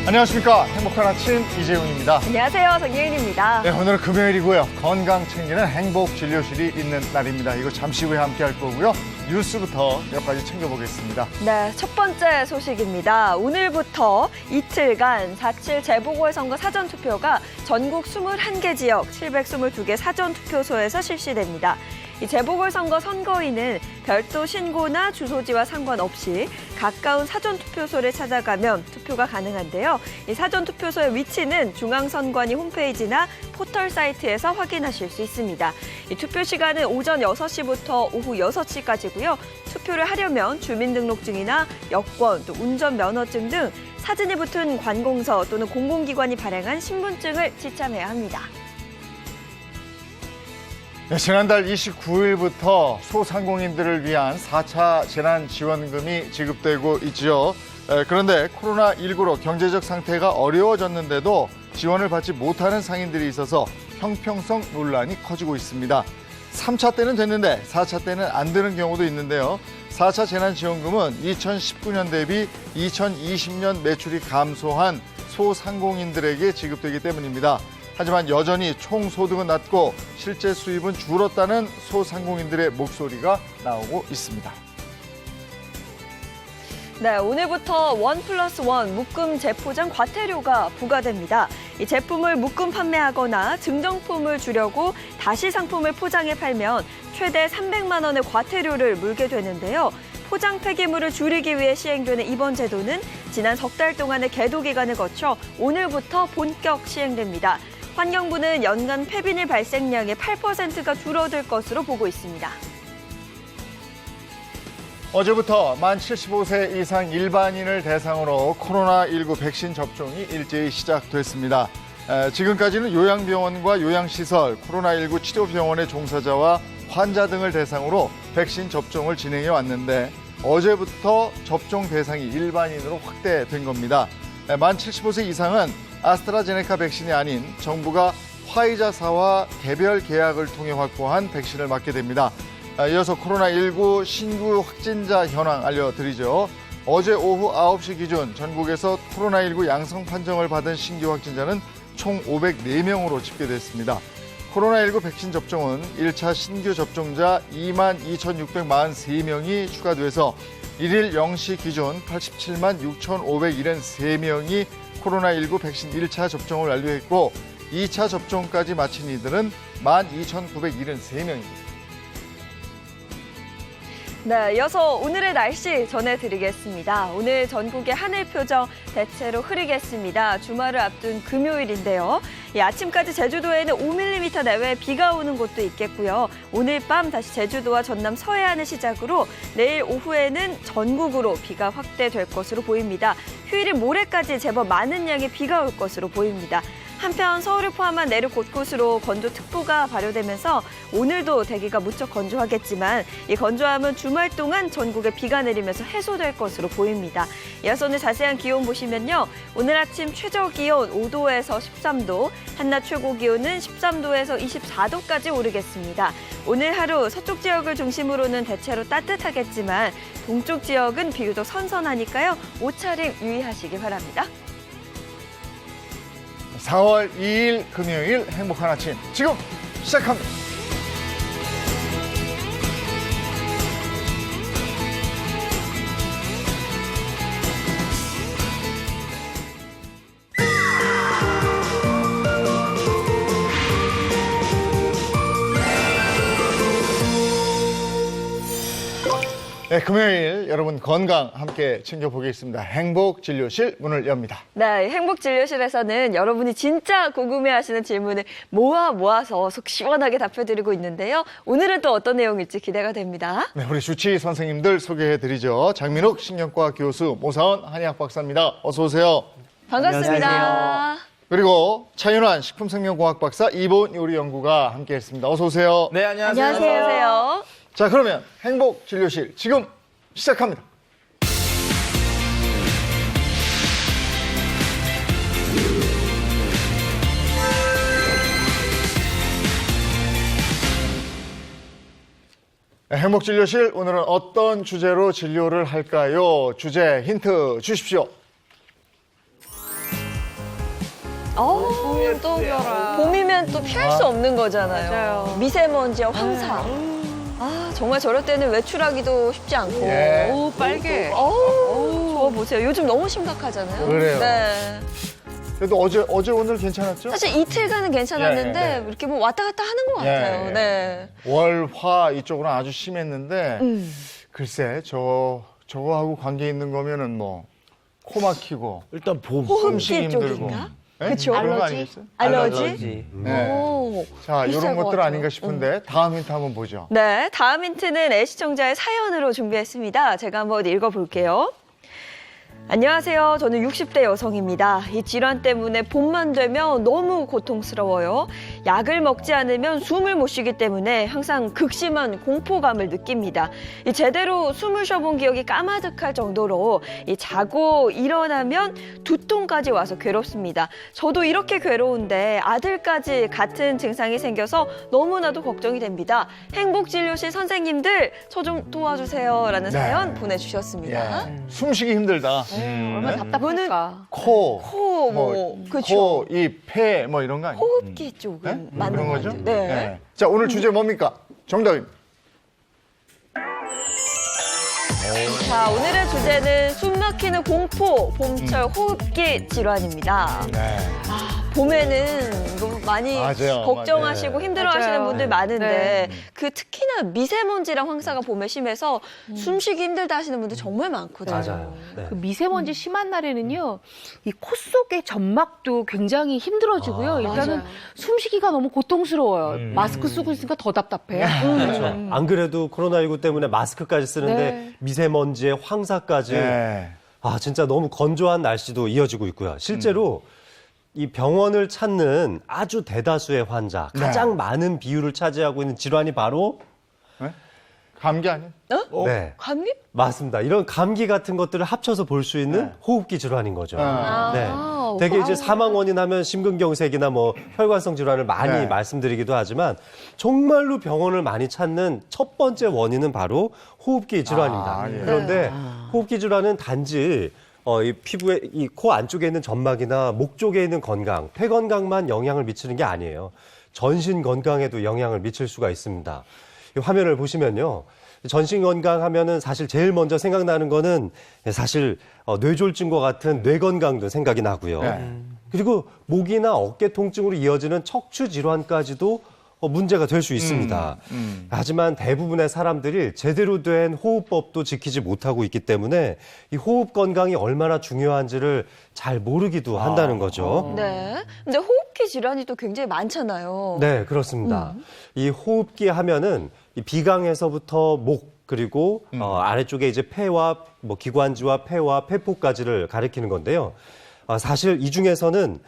안녕하십니까. 행복한 아침 이재용입니다. 안녕하세요. 정예은입니다. 네, 오늘은 금요일이고요. 건강 챙기는 행복진료실이 있는 날입니다. 이거 잠시 후에 함께 할 거고요. 뉴스부터 몇 가지 챙겨보겠습니다. 네, 첫 번째 소식입니다. 오늘부터 이틀간 4.7 재보궐선거 사전투표가 전국 21개 지역 722개 사전투표소에서 실시됩니다. 이 재보궐선거 선거인은 별도 신고나 주소지와 상관없이 가까운 사전투표소를 찾아가면 투표가 가능한데요. 이 사전투표소의 위치는 중앙선관위 홈페이지나 포털 사이트에서 확인하실 수 있습니다. 이 투표 시간은 오전 6시부터 오후 6시까지고요. 투표를 하려면 주민등록증이나 여권, 또 운전면허증 등 사진이 붙은 관공서 또는 공공기관이 발행한 신분증을 지참해야 합니다. 네, 지난달 29일부터 소상공인들을 위한 4차 재난지원금이 지급되고 있지요. 그런데 코로나19로 경제적 상태가 어려워졌는데도 지원을 받지 못하는 상인들이 있어서 형평성 논란이 커지고 있습니다. 3차 때는 됐는데 4차 때는 안 되는 경우도 있는데요. 4차 재난지원금은 2019년 대비 2020년 매출이 감소한 소상공인들에게 지급되기 때문입니다. 하지만 여전히 총 소득은 낮고 실제 수입은 줄었다는 소상공인들의 목소리가 나오고 있습니다. 네, 오늘부터 1+1 묶음 재포장 과태료가 부과됩니다. 이 제품을 묶음 판매하거나 증정품을 주려고 다시 상품을 포장해 팔면 최대 300만 원의 과태료를 물게 되는데요. 포장 폐기물을 줄이기 위해 시행되는 이번 제도는 지난 석 달 동안의 계도 기간을 거쳐 오늘부터 본격 시행됩니다. 환경부는 연간 폐비닐 발생량의 8%가 줄어들 것으로 보고 있습니다. 어제부터 만 75세 이상 일반인을 대상으로 코로나19 백신 접종이 일제히 시작됐습니다. 지금까지는 요양병원과 요양시설, 코로나19 치료병원의 종사자와 환자 등을 대상으로 백신 접종을 진행해 왔는데 어제부터 접종 대상이 일반인으로 확대된 겁니다. 만 75세 이상은 아스트라제네카 백신이 아닌 정부가 화이자사와 개별 계약을 통해 확보한 백신을 맞게 됩니다. 이어서 코로나19 신규 확진자 현황 알려드리죠. 어제 오후 9시 기준 전국에서 코로나19 양성 판정을 받은 신규 확진자는 총 504명으로 집계됐습니다. 코로나19 백신 접종은 1차 신규 접종자 22,643명이 추가돼서 1일 0시 기준 87만 6,573명이 코로나19 백신 1차 접종을 완료했고 2차 접종까지 마친 이들은 12,973명입니다. 네, 이어서 오늘의 날씨 전해드리겠습니다. 오늘 전국의 하늘 표정 대체로 흐리겠습니다. 주말을 앞둔 금요일인데요. 아침까지 제주도에는 5mm 내외 비가 오는 곳도 있겠고요. 오늘 밤 다시 제주도와 전남 서해안을 시작으로 내일 오후에는 전국으로 비가 확대될 것으로 보입니다. 휴일인 모레까지 제법 많은 양의 비가 올 것으로 보입니다. 한편 서울을 포함한 내륙 곳곳으로 건조특보가 발효되면서 오늘도 대기가 무척 건조하겠지만 이 건조함은 주말 동안 전국에 비가 내리면서 해소될 것으로 보입니다. 이어서 오늘 자세한 기온 보시면요. 오늘 아침 최저 기온 5도에서 13도, 한낮 최고 기온은 13도에서 24도까지 오르겠습니다. 오늘 하루 서쪽 지역을 중심으로는 대체로 따뜻하겠지만 동쪽 지역은 비교적 선선하니까요. 옷차림 유의하시기 바랍니다. 4월 2일 금요일 행복한 아침 지금 시작합니다. 네, 금요일 여러분 건강 함께 챙겨보겠습니다. 행복진료실 문을 엽니다. 네, 행복진료실에서는 여러분이 진짜 궁금해하시는 질문을 모아서 속 시원하게 답해드리고 있는데요. 오늘은 또 어떤 내용일지 기대가 됩니다. 네, 우리 주치의 선생님들 소개해드리죠. 장민욱 신경과 교수, 모사원 한의학 박사입니다. 어서 오세요. 반갑습니다. 안녕하세요. 그리고 차윤환 식품생명공학 박사, 이보은 요리연구가 함께했습니다. 어서 오세요. 네, 안녕하세요. 안녕하세요. 자, 그러면 행복진료실 지금 시작합니다. 행복진료실 오늘은 어떤 주제로 진료를 할까요? 주제 힌트 주십시오. 또 봄이면 또 피할 수 없는 거잖아요. 맞아요. 미세먼지와 황사. 정말 저럴 때는 외출하기도 쉽지 않고. 예. 오, 빨개. 저거 보세요. 요즘 너무 심각하잖아요. 그래요. 네. 그래도 어제 오늘 괜찮았죠? 사실 이틀간은 괜찮았는데 예, 예. 이렇게 뭐 왔다 갔다 하는 것 같아요. 예, 예. 네. 월, 화 이쪽으로 아주 심했는데 음. 글쎄 저거하고 관계 있는 거면은 뭐 코 막히고 일단 봄. 숨쉬기 호흡기 힘들고. 쪽인가? 예? 그쵸. 그런 거 알러지? 아니겠어요? 알러지? 네. 오. 자, 비쌀 이런 것 것들 같아요. 아닌가 싶은데 다음 힌트 한번 보죠. 네, 다음 힌트는 애시청자의 사연으로 준비했습니다. 제가 한번 읽어볼게요. 안녕하세요. 저는 60대 여성입니다. 이 질환 때문에 봄만 되면 너무 고통스러워요. 약을 먹지 않으면 숨을 못 쉬기 때문에 항상 극심한 공포감을 느낍니다. 이 제대로 숨을 쉬어본 기억이 까마득할 정도로 이 자고 일어나면 두통까지 와서 괴롭습니다. 저도 이렇게 괴로운데 아들까지 같은 증상이 생겨서 너무나도 걱정이 됩니다. 행복진료실 선생님들 저 좀 도와주세요 라는 네. 사연 보내주셨습니다. 숨쉬기 힘들다. 얼마나 답답할까. 코, 코, 그렇죠. 코, 입, 폐, 뭐 이런 거 아니에요? 호흡기 쪽은 네? 맞는 그런 것 거죠? 같아요. 네. 자, 오늘 주제 뭡니까? 정답입니다. 자, 오늘의 주제는 숨 막히는 공포, 봄철 호흡기 질환입니다. 네. 봄에는 이거 많이 맞아요. 걱정하시고 맞아요. 힘들어하시는 맞아요. 분들 많은데 네. 그 특히나 미세먼지랑 황사가 봄에 심해서 숨쉬기 힘들다 하시는 분들 정말 많거든요. 맞아요. 네. 그 미세먼지 심한 날에는요, 이 코 속의 점막도 굉장히 힘들어지고요. 일단은 맞아요. 숨쉬기가 너무 고통스러워요. 마스크 쓰고 있으니까 더 답답해요. 그렇죠. 안 그래도 코로나19 때문에 마스크까지 쓰는데 네. 미세먼지에 황사까지 네. 진짜 너무 건조한 날씨도 이어지고 있고요. 실제로 이 병원을 찾는 아주 대다수의 환자, 네. 가장 많은 비율을 차지하고 있는 질환이 바로 감기 아니에요? 네, 감기? 맞습니다. 이런 감기 같은 것들을 합쳐서 볼 수 있는 네. 호흡기 질환인 거죠. 아. 네. 되게 이제 사망 원인 하면 심근경색이나 뭐 혈관성 질환을 많이 네. 말씀드리기도 하지만 정말로 병원을 많이 찾는 첫 번째 원인은 바로 호흡기 질환입니다. 아, 예. 그런데 호흡기 질환은 단지 이 피부에 이 코 안쪽에 있는 점막이나 목 쪽에 있는 건강, 폐 건강만 영향을 미치는 게 아니에요. 전신 건강에도 영향을 미칠 수가 있습니다. 이 화면을 보시면요. 전신 건강 하면은 사실 제일 먼저 생각나는 거는 사실 뇌졸중과 같은 뇌 건강도 생각이 나고요. 네. 그리고 목이나 어깨 통증으로 이어지는 척추 질환까지도 문제가 될 수 있습니다. 하지만 대부분의 사람들이 제대로 된 호흡법도 지키지 못하고 있기 때문에 이 호흡 건강이 얼마나 중요한지를 잘 모르기도 한다는 거죠. 네. 근데 호흡기 질환이 또 굉장히 많잖아요. 네, 그렇습니다. 이 호흡기 하면은 이 비강에서부터 목 그리고 아래쪽에 이제 폐와 뭐 기관지와 폐와 폐포까지를 가리키는 건데요. 사실 이 중에서는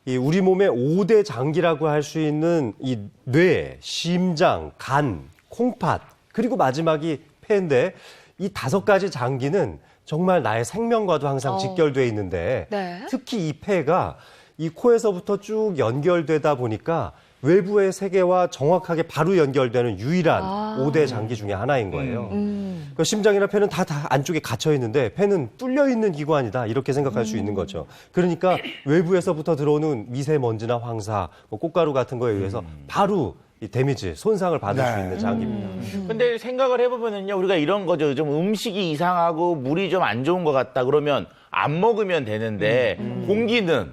이 우리 몸의 5대 장기라고 할 수 있는 이 뇌, 심장, 간, 콩팥 그리고 마지막이 폐인데 이 5가지 장기는 정말 나의 생명과도 항상 직결돼 있는데 네. 특히 이 폐가 이 코에서부터 쭉 연결되다 보니까 외부의 세계와 정확하게 바로 연결되는 유일한 5대 장기 중에 하나인 거예요. 그러니까 심장이나 폐는 다 안쪽에 gat혀 있는데 폐는 뚫려 있는 기관이다 이렇게 생각할 수 있는 거죠. 그러니까 외부에서부터 들어오는 미세먼지나 황사, 뭐 꽃가루 같은 거에 의해서 바로 이 데미지, 손상을 받을 네. 수 있는 장기입니다. 근데 생각을 해보면은요, 우리가 이런 거죠. 좀 음식이 이상하고 물이 좀 안 좋은 것 같다 그러면 안 먹으면 되는데 공기는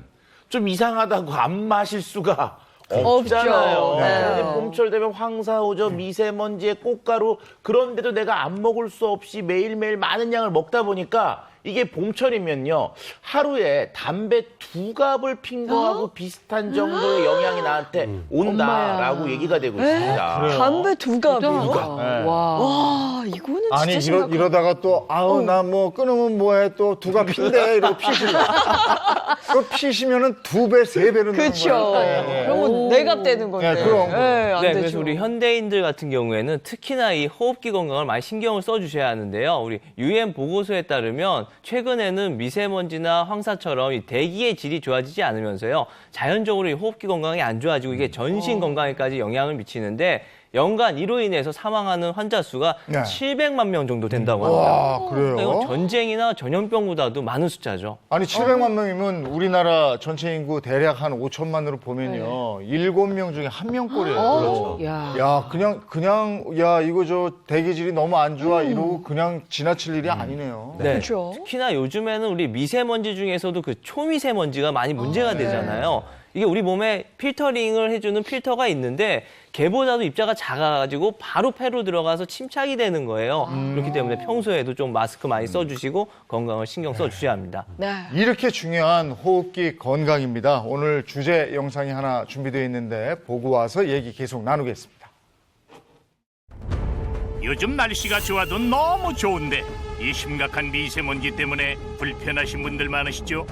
좀 이상하다고 안 마실 수가 없잖아요. 없죠. 네. 근데 봄철 되면 황사 오죠, 미세먼지에 꽃가루. 그런데도 내가 안 먹을 수 없이 매일매일 많은 양을 먹다 보니까 이게 봄철이면요, 하루에 담배 2갑을 핀 거하고 비슷한 정도의 영향이 나한테 온다라고 얘기가 되고 있습니다. 담배 2갑이요? 네. 와. 와, 이거는 아니 진짜 심각하다. 이러다가 또 나 뭐 끊으면 뭐해 또 2갑 핀대 이러고 피시면 또 피시면은 2배, 3배로 그렇죠. 그러면 4갑 되는 건데. 네, 그럼. 안 네, 되죠. 그래서 우리 현대인들 같은 경우에는 특히나 이 호흡기 건강을 많이 신경을 써주셔야 하는데요. 우리 UN 보고서에 따르면 최근에는 미세먼지나 황사처럼 이 대기의 질이 좋아지지 않으면서요, 자연적으로 이 호흡기 건강이 안 좋아지고 이게 전신 건강에까지 영향을 미치는데 연간 이로 인해서 사망하는 환자 수가 네. 700만 명 정도 된다고 합니다. 와, 그러니까 이건 그래요? 전쟁이나 전염병보다도 많은 숫자죠. 아니 700만 명이면 우리나라 전체 인구 대략 한 5천만으로 보면요. 7명 중에 1명꼴이에요. 그렇죠. 야. 야, 그냥 야, 이거 저 대기질이 너무 안 좋아 이러고 그냥 지나칠 일이 아니네요. 네. 그렇죠. 특히나 요즘에는 우리 미세먼지 중에서도 그 초미세먼지가 많이 문제가 되잖아요. 이게 우리 몸에 필터링을 해주는 필터가 있는데 걔보다도 입자가 작아가지고 바로 폐로 들어가서 침착이 되는 거예요. 그렇기 때문에 평소에도 좀 마스크 많이 써주시고 건강을 신경 써주셔야 합니다. 네. 이렇게 중요한 호흡기 건강입니다. 오늘 주제 영상이 하나 준비되어 있는데 보고 와서 얘기 계속 나누겠습니다. 요즘 날씨가 좋아도 너무 좋은데 이 심각한 미세먼지 때문에 불편하신 분들 많으시죠?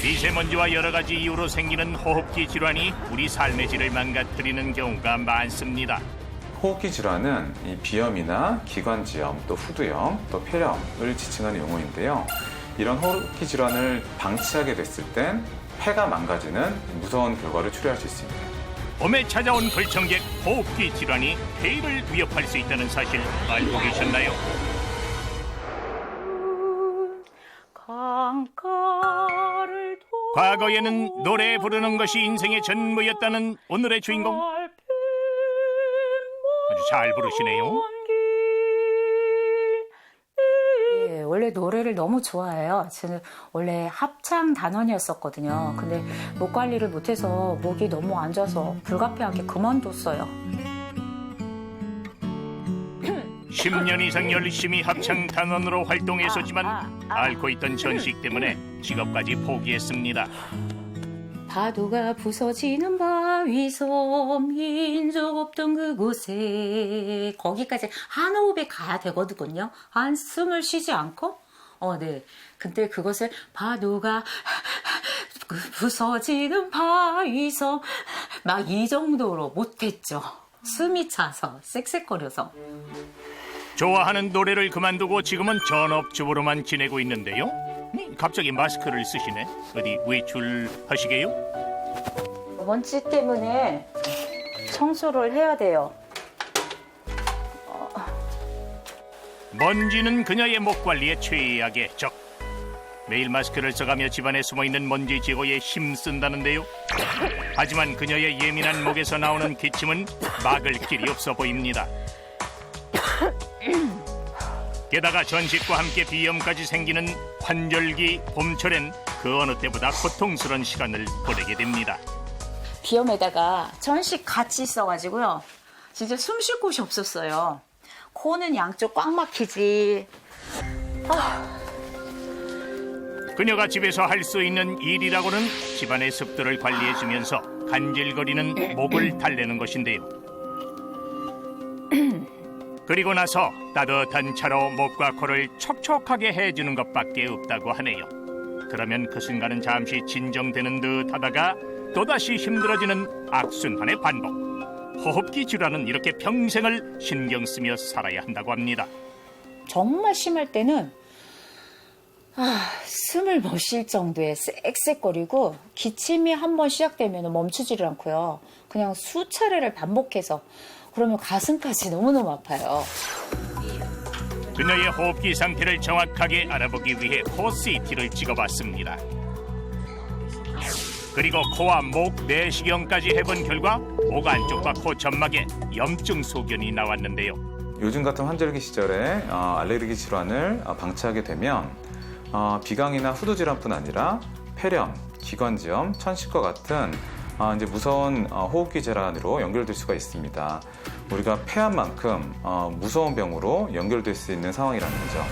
미세먼지와 여러 가지 이유로 생기는 호흡기 질환이 우리 삶의 질을 망가뜨리는 경우가 많습니다. 호흡기 질환은 이 비염이나 기관지염, 또 후두염, 또 폐렴을 지칭하는 용어인데요. 이런 호흡기 질환을 방치하게 됐을 땐 폐가 망가지는 무서운 결과를 초래할 수 있습니다. 봄에 찾아온 불청객 호흡기 질환이 폐를 위협할 수 있다는 사실 알고 계셨나요? 과거에는 노래 부르는 것이 인생의 전무였다는 오늘의 주인공. 아주 잘 부르시네요. 네, 원래 노래를 너무 좋아해요. 저는 원래 합창 단원이었었거든요. 근데 목 관리를 못해서 목이 너무 안 좋아서 불가피하게 그만뒀어요. 10년 이상 열심히 합창 단원으로 활동했었지만 앓고 있던 전식 때문에 직업까지 포기했습니다. 파도가 부서지는 바위섬 인적 없던 그곳에 거기까지 한 호흡에 가야 되거든요. 한숨을 쉬지 않고 네. 근데 그것을 파도가 부서지는 바위섬 막 이 정도로 못했죠. 숨이 차서 쌕쌕거려서. 좋아하는 노래를 그만두고 지금은 전업주부로만 지내고 있는데요. 갑자기 마스크를 쓰시네. 어디 외출하시게요? 먼지 때문에 청소를 해야 돼요. 먼지는 그녀의 목 관리에 최악의 적. 매일 마스크를 써가며 집안에 숨어있는 먼지 제거에 힘쓴다는데요. 하지만 그녀의 예민한 목에서 나오는 기침은 막을 길이 없어 보입니다. 게다가 전식과 함께 비염까지 생기는 환절기 봄철엔 그 어느 때보다 고통스러운 시간을 보내게 됩니다. 비염에다가 전식 같이 있어가지고요. 진짜 숨 쉴 곳이 없었어요. 코는 양쪽 꽉 막히지. 그녀가 집에서 할 수 있는 일이라고는 집안의 습도를 관리해주면서 간질거리는 목을 달래는 것인데요. 그리고 나서 따뜻한 차로 목과 코를 촉촉하게 해주는 것밖에 없다고 하네요. 그러면 그 순간은 잠시 진정되는 듯 하다가 또다시 힘들어지는 악순환의 반복. 호흡기 질환은 이렇게 평생을 신경 쓰며 살아야 한다고 합니다. 정말 심할 때는 숨을 못 쉴 정도의 쌕쌕거리고 기침이 한번 시작되면 멈추지를 않고요. 그냥 수차례를 반복해서 그러면 가슴까지 너무너무 아파요. 그녀의 호흡기 상태를 정확하게 알아보기 위해 코 CT를 찍어봤습니다. 그리고 코와 목 내시경까지 해본 결과 목 안쪽과 코 점막에 염증 소견이 나왔는데요. 요즘 같은 환절기 시절에 알레르기 질환을 방치하게 되면 비강이나 후두 질환뿐 아니라 폐렴, 기관지염, 천식과 같은 이제 무서운 호흡기 질환으로 연결될 수가 있습니다. 우리가 폐암 만큼 무서운 병으로 연결될 수 있는 상황이라는 거죠.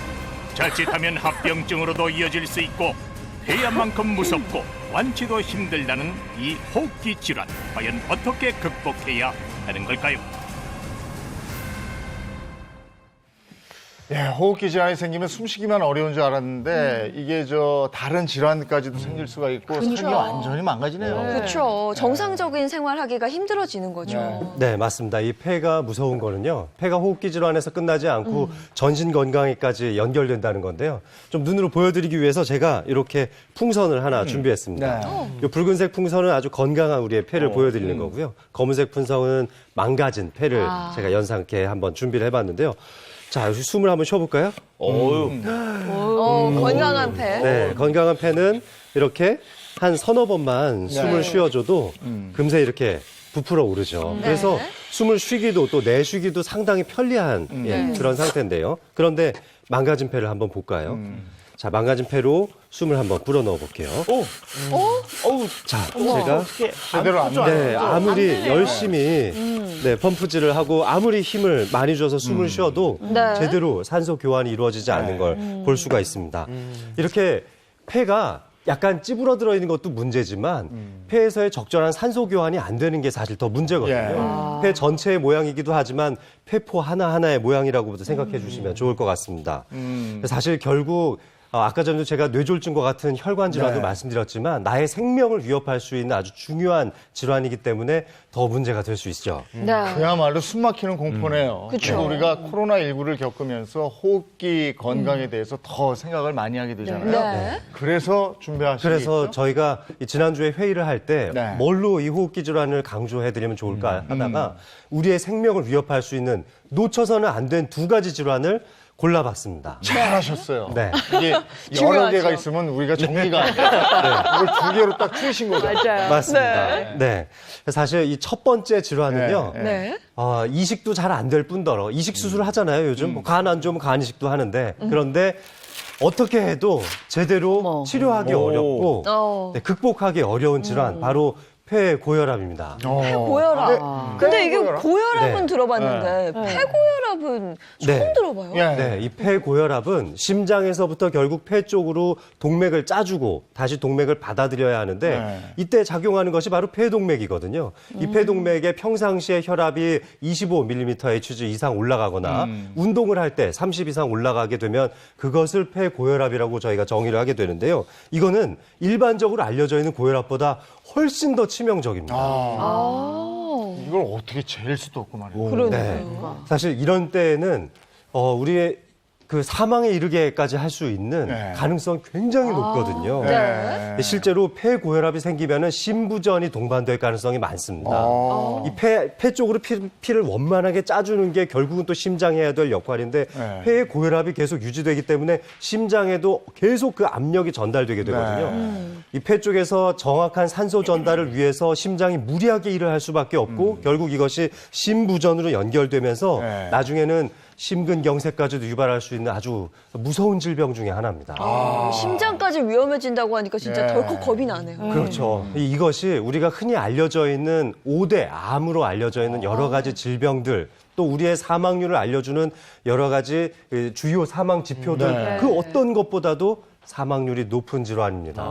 자칫하면 합병증으로도 이어질 수 있고 폐암만큼 무섭고 완치도 힘들다는 이 호흡기 질환, 과연 어떻게 극복해야 하는 걸까요? 예, 호흡기 질환이 생기면 숨쉬기만 어려운 줄 알았는데 이게 다른 질환까지도 생길 수가 있고 삶이 완전히 망가지네요. 그렇죠. 정상적인 생활하기가 힘들어지는 거죠. 네, 맞습니다. 이 폐가 무서운 거는요. 폐가 호흡기 질환에서 끝나지 않고 전신 건강에까지 연결된다는 건데요. 좀 눈으로 보여드리기 위해서 제가 이렇게 풍선을 하나 준비했습니다. 네. 이 붉은색 풍선은 아주 건강한 우리의 폐를 보여드리는 거고요. 검은색 풍선은 망가진 폐를 제가 연상케 한번 준비를 해봤는데요. 자, 여기 숨을 한번 쉬어볼까요? 건강한 폐. 네, 건강한 폐는 이렇게 한 서너 번만 숨을 쉬어줘도 금세 이렇게 부풀어 오르죠. 그래서 숨을 쉬기도 또 내쉬기도 상당히 편리한 그런 상태인데요. 그런데 망가진 폐를 한번 볼까요? 자, 망가진 폐로 숨을 한번 불어 넣어 볼게요. 자, 제가 제대로 안 네, 아무리 열심히 펌프질을 하고 아무리 힘을 많이 줘서 숨을 쉬어도 네. 제대로 산소 교환이 이루어지지 않는 걸 볼 수가 있습니다. 이렇게 폐가 약간 찌부러들어 있는 것도 문제지만 폐에서의 적절한 산소 교환이 안 되는 게 사실 더 문제거든요. 폐 전체의 모양이기도 하지만 폐포 하나하나의 모양이라고부터 생각해 주시면 좋을 것 같습니다. 사실 결국 아까 전에도 제가 뇌졸중과 같은 혈관 질환도 말씀드렸지만 나의 생명을 위협할 수 있는 아주 중요한 질환이기 때문에 더 문제가 될 수 있죠. 네. 그야말로 숨 막히는 공포네요. 그리고 우리가 코로나19를 겪으면서 호흡기 건강에 대해서 더 생각을 많이 하게 되잖아요. 네. 그래서 준비하시겠죠? 그래서 저희가 지난주에 회의를 할 때 네. 뭘로 이 호흡기 질환을 강조해드리면 좋을까 하다가 우리의 생명을 위협할 수 있는 놓쳐서는 안 된 두 가지 질환을 골라봤습니다. 잘하셨어요. 네. 이게 여러 개가 있으면 우리가 정리가 안 돼요. 이걸 두 개로 딱 추리신 거죠. 맞아요. 맞습니다. 네. 사실 이 첫 번째 질환은요. 네. 이식도 잘 안 될 뿐더러 이식 수술을 하잖아요. 요즘 뭐 간 안 좋으면 간 이식도 하는데 그런데 어떻게 해도 제대로 치료하기 어렵고 극복하기 어려운 질환 바로 폐고혈압입니다. 폐고혈압. 근데 이게 고혈압은 네. 들어봤는데 폐고혈압은 처음 들어봐요. 네, 이 폐고혈압은 심장에서부터 결국 폐 쪽으로 동맥을 짜주고 다시 동맥을 받아들여야 하는데 이때 작용하는 것이 바로 폐동맥이거든요. 이 폐동맥의 평상시에 혈압이 25mmHg 이상 올라가거나 운동을 할 때 30 이상 올라가게 되면 그것을 폐고혈압이라고 저희가 정의를 하게 되는데요. 이거는 일반적으로 알려져 있는 고혈압보다 훨씬 더 치명적입니다. 이걸 어떻게 잴 수도 없고 말이에요. 그러니까요. 사실 이런 때에는 우리의 그 사망에 이르게까지 할 수 있는 가능성이 굉장히 높거든요. 실제로 폐고혈압이 생기면은 심부전이 동반될 가능성이 많습니다. 이 폐 쪽으로 피를 원만하게 짜주는 게 결국은 또 심장이 해야 될 역할인데 폐의 고혈압이 계속 유지되기 때문에 심장에도 계속 그 압력이 전달되게 되거든요. 이 폐 쪽에서 정확한 산소 전달을 위해서 심장이 무리하게 일을 할 수밖에 없고 결국 이것이 심부전으로 연결되면서 나중에는 심근경색까지도 유발할 수 있는 아주 무서운 질병 중에 하나입니다. 심장까지 위험해진다고 하니까 진짜 덜컥 겁이 나네요. 그렇죠. 이것이 우리가 흔히 알려져 있는 5대 암으로 알려져 있는 여러 가지 질병들 또 우리의 사망률을 알려주는 여러 가지 주요 사망 지표들 그 어떤 것보다도 사망률이 높은 질환입니다.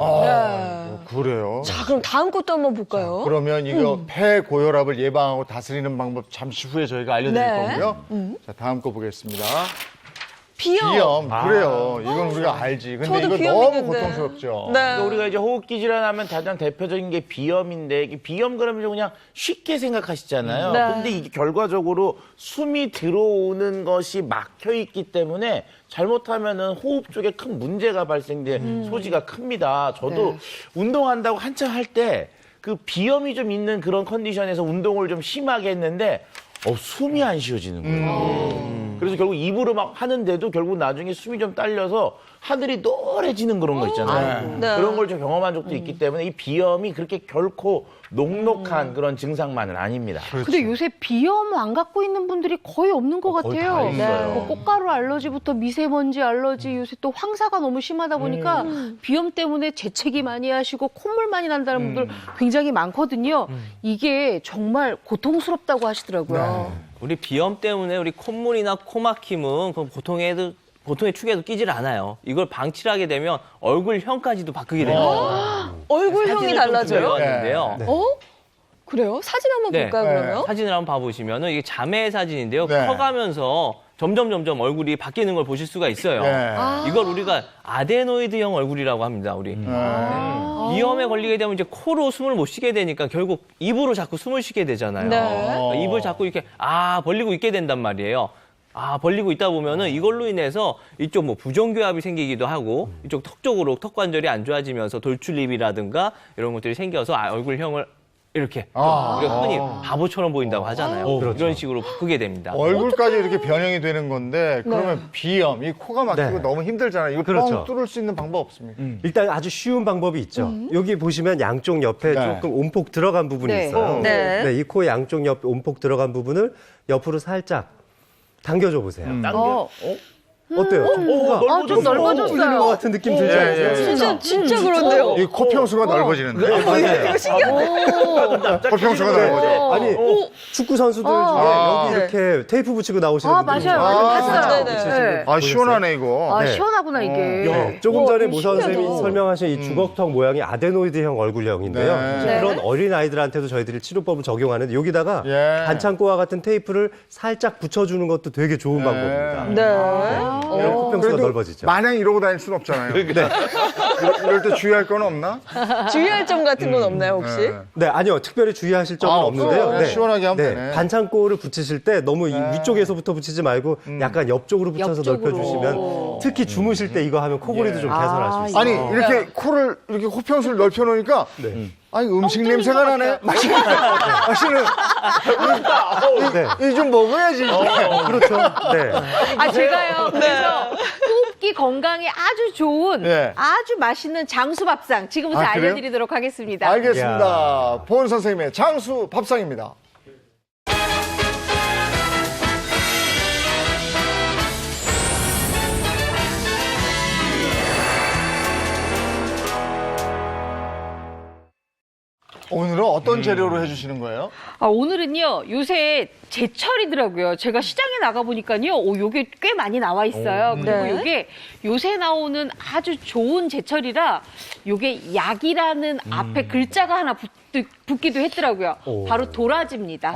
그래요. 자, 그럼 다음 것도 한번 볼까요? 그러면 이거 폐고혈압을 예방하고 다스리는 방법 잠시 후에 저희가 알려드릴 거고요. 자, 다음 거 보겠습니다. 비염. 그래요. 이건 우리가 알지. 근데 저도 이거 비염 너무 있는데. 고통스럽죠. 그러니까 우리가 이제 호흡기 질환하면 가장 대표적인 게 비염인데 이 비염 그러면 그냥 쉽게 생각하시잖아요. 근데 이게 결과적으로 숨이 들어오는 것이 막혀 있기 때문에 잘못하면은 호흡 쪽에 큰 문제가 발생될 소지가 큽니다. 저도 운동한다고 한참 할 때 그 비염이 좀 있는 그런 컨디션에서 운동을 좀 심하게 했는데 숨이 안 쉬어지는 거예요. 그래서 결국 입으로 막 하는데도 결국 나중에 숨이 좀 딸려서 하늘이 노래지는 그런 거 있잖아요. 그런 걸 좀 경험한 적도 있기 때문에 이 비염이 그렇게 결코 녹록한 그런 증상만은 아닙니다. 근데 요새 비염 안 갖고 있는 분들이 거의 없는 것 거의 같아요. 다 있어요. 뭐 꽃가루 알러지부터 미세먼지 알러지 요새 또 황사가 너무 심하다 보니까 비염 때문에 재채기 많이 하시고 콧물 많이 난다는 분들 굉장히 많거든요. 이게 정말 고통스럽다고 하시더라고요. 우리 비염 때문에 우리 콧물이나 코막힘은 그 보통의 축에도 끼질 않아요. 이걸 방치를 하게 되면 얼굴형까지도 바뀌게 됩니다. 얼굴형이 달라져요? 왔는데요. 그래요? 사진 한번 볼까요, 그러면? 사진을 한번 봐보시면은 이게 자매 사진인데요. 네. 커가면서 점점 얼굴이 바뀌는 걸 보실 수가 있어요. 네. 이걸 우리가 아데노이드형 얼굴이라고 합니다. 우리. 비염에 걸리게 되면 이제 코로 숨을 못 쉬게 되니까 결국 입으로 자꾸 숨을 쉬게 되잖아요. 그러니까 입을 자꾸 이렇게 벌리고 있게 된단 말이에요. 벌리고 있다 보면은 이걸로 인해서 이쪽 뭐 부종교합이 생기기도 하고 이쪽 턱 쪽으로 턱 관절이 안 좋아지면서 돌출입이라든가 이런 것들이 생겨서 얼굴형을 이렇게 우리가 흔히 바보처럼 보인다고 하잖아요. 이런 식으로 바꾸게 됩니다. 얼굴까지 이렇게 변형이 되는 건데 그러면 비염, 이 코가 막히고 네. 너무 힘들잖아요. 이거 그렇죠. 뻥 뚫을 수 있는 방법 없습니까? 일단 아주 쉬운 방법이 있죠. 여기 보시면 양쪽 옆에 네. 조금 온폭 들어간 부분이 네. 있어요. 네. 이 코 양쪽 옆 온폭 들어간 부분을 옆으로 살짝 당겨줘 보세요. 어때요? 좀 넓어졌어요. 뚫리는 것 같은 느낌 들죠? 예. 진짜 그런데요. 이 코평수가 넓어지는데. 이거 신기한데? 코평수가 넓어져. 아니 축구 선수들 중에 여기 이렇게 테이프 붙이고 나오시는 분들 맞아요. 봤어요. 네네. 시원하네 이거. 네. 시원하구나 이게. 조금 전에 모 신기하다. 선생님이 설명하신 이 주걱턱 모양이 아데노이드형 얼굴형인데요. 네. 이제 그런 어린 아이들한테도 저희들이 치료법을 적용하는데 여기다가 예. 반창고와 같은 테이프를 살짝 붙여주는 것도 되게 좋은 방법입니다. 네. 이런 코평수가 넓어지죠. 마냥 이러고 다닐 순 없잖아요. 이럴 때 주의할 건 없나? 주의할 점 같은 건 없나요, 혹시? 네, 아니요. 특별히 주의하실 점은 없는데요. 없어요. 시원하게 하면 되네. 반창고를 붙이실 때 너무 이 위쪽에서부터 붙이지 말고 약간 옆쪽으로 붙여서 옆쪽으로. 넓혀주시면 특히 주무실 때 이거 하면 코골이도 좀 개선할 수 있어요. 아니 이렇게 코를 이렇게 코평수를 넓혀 놓으니까 아니 음식 냄새가 나네. 맛있는 네. 이 좀 먹어야지. 그렇죠. 네. 제가요. 그래서 호흡기 건강에 아주 좋은 네. 아주 맛있는 장수 밥상 지금부터 아, 그래요? 알려드리도록 하겠습니다. 알겠습니다. 보은 선생님의 장수 밥상입니다. 오늘은 어떤 재료로 해주시는 거예요? 오늘은요, 요새 제철이더라고요. 제가 시장에 나가보니까요, 요게 꽤 많이 나와 있어요. 그리고 네. 요게 요새 나오는 아주 좋은 제철이라 요게 약이라는 앞에 글자가 하나 붙기도 했더라고요. 바로 도라지입니다.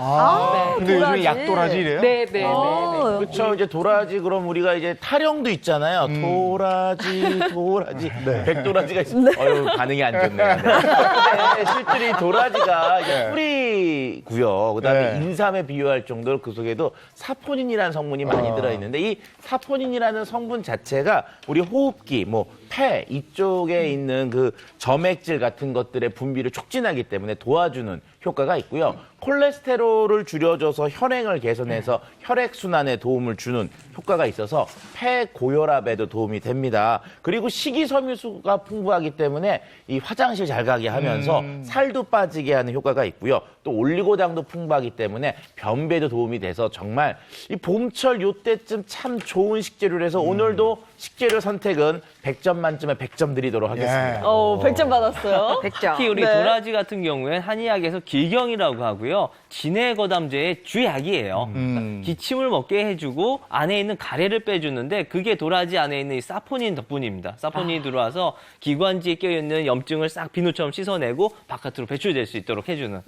근데 요즘에 도라지. 약도라지 이래요? 네. 그렇죠. 이제 도라지 그럼 우리가 이제 타령도 있잖아요. 도라지, 백도라지가 있어요. 반응이 안 좋네요. 네, 실제로 이 도라지가 이제 뿌리고요. 그다음에 인삼에 비유할 정도로 그 속에도 사포닌이라는 성분이 많이 들어있는데 이 사포닌이라는 성분 자체가 우리 호흡기, 폐 이쪽에 있는 그 점액질 같은 것들의 분비를 촉진하기 때문에 도와주는 효과가 있고요. 콜레스테롤을 줄여줘서 혈행을 개선해서 혈액순환에 도움을 주는 효과가 있어서 폐 고혈압에도 도움이 됩니다. 그리고 식이섬유수가 풍부하기 때문에 이 화장실 잘 가게 하면서 살도 빠지게 하는 효과가 있고요. 또 올리고당도 풍부하기 때문에 변비에도 도움이 돼서 정말 이 봄철 요때쯤 참 좋은 식재료라서 오늘도 식재료 선택은 100점 만점에 100점 드리도록 하겠습니다. 100점 받았어요. 100점. 특히 우리 도라지 같은 경우엔 한의학에서 길경이라고 하고요. 진해거담제의 주약이에요. 그러니까 기침을 먹게 해주고 안에 있는 가래를 빼주는데 그게 도라지 안에 있는 이 사포닌 덕분입니다. 사포닌이 들어와서 기관지에 껴있는 염증을 싹 비누처럼 씻어내고 바깥으로 배출될 수 있도록 해주는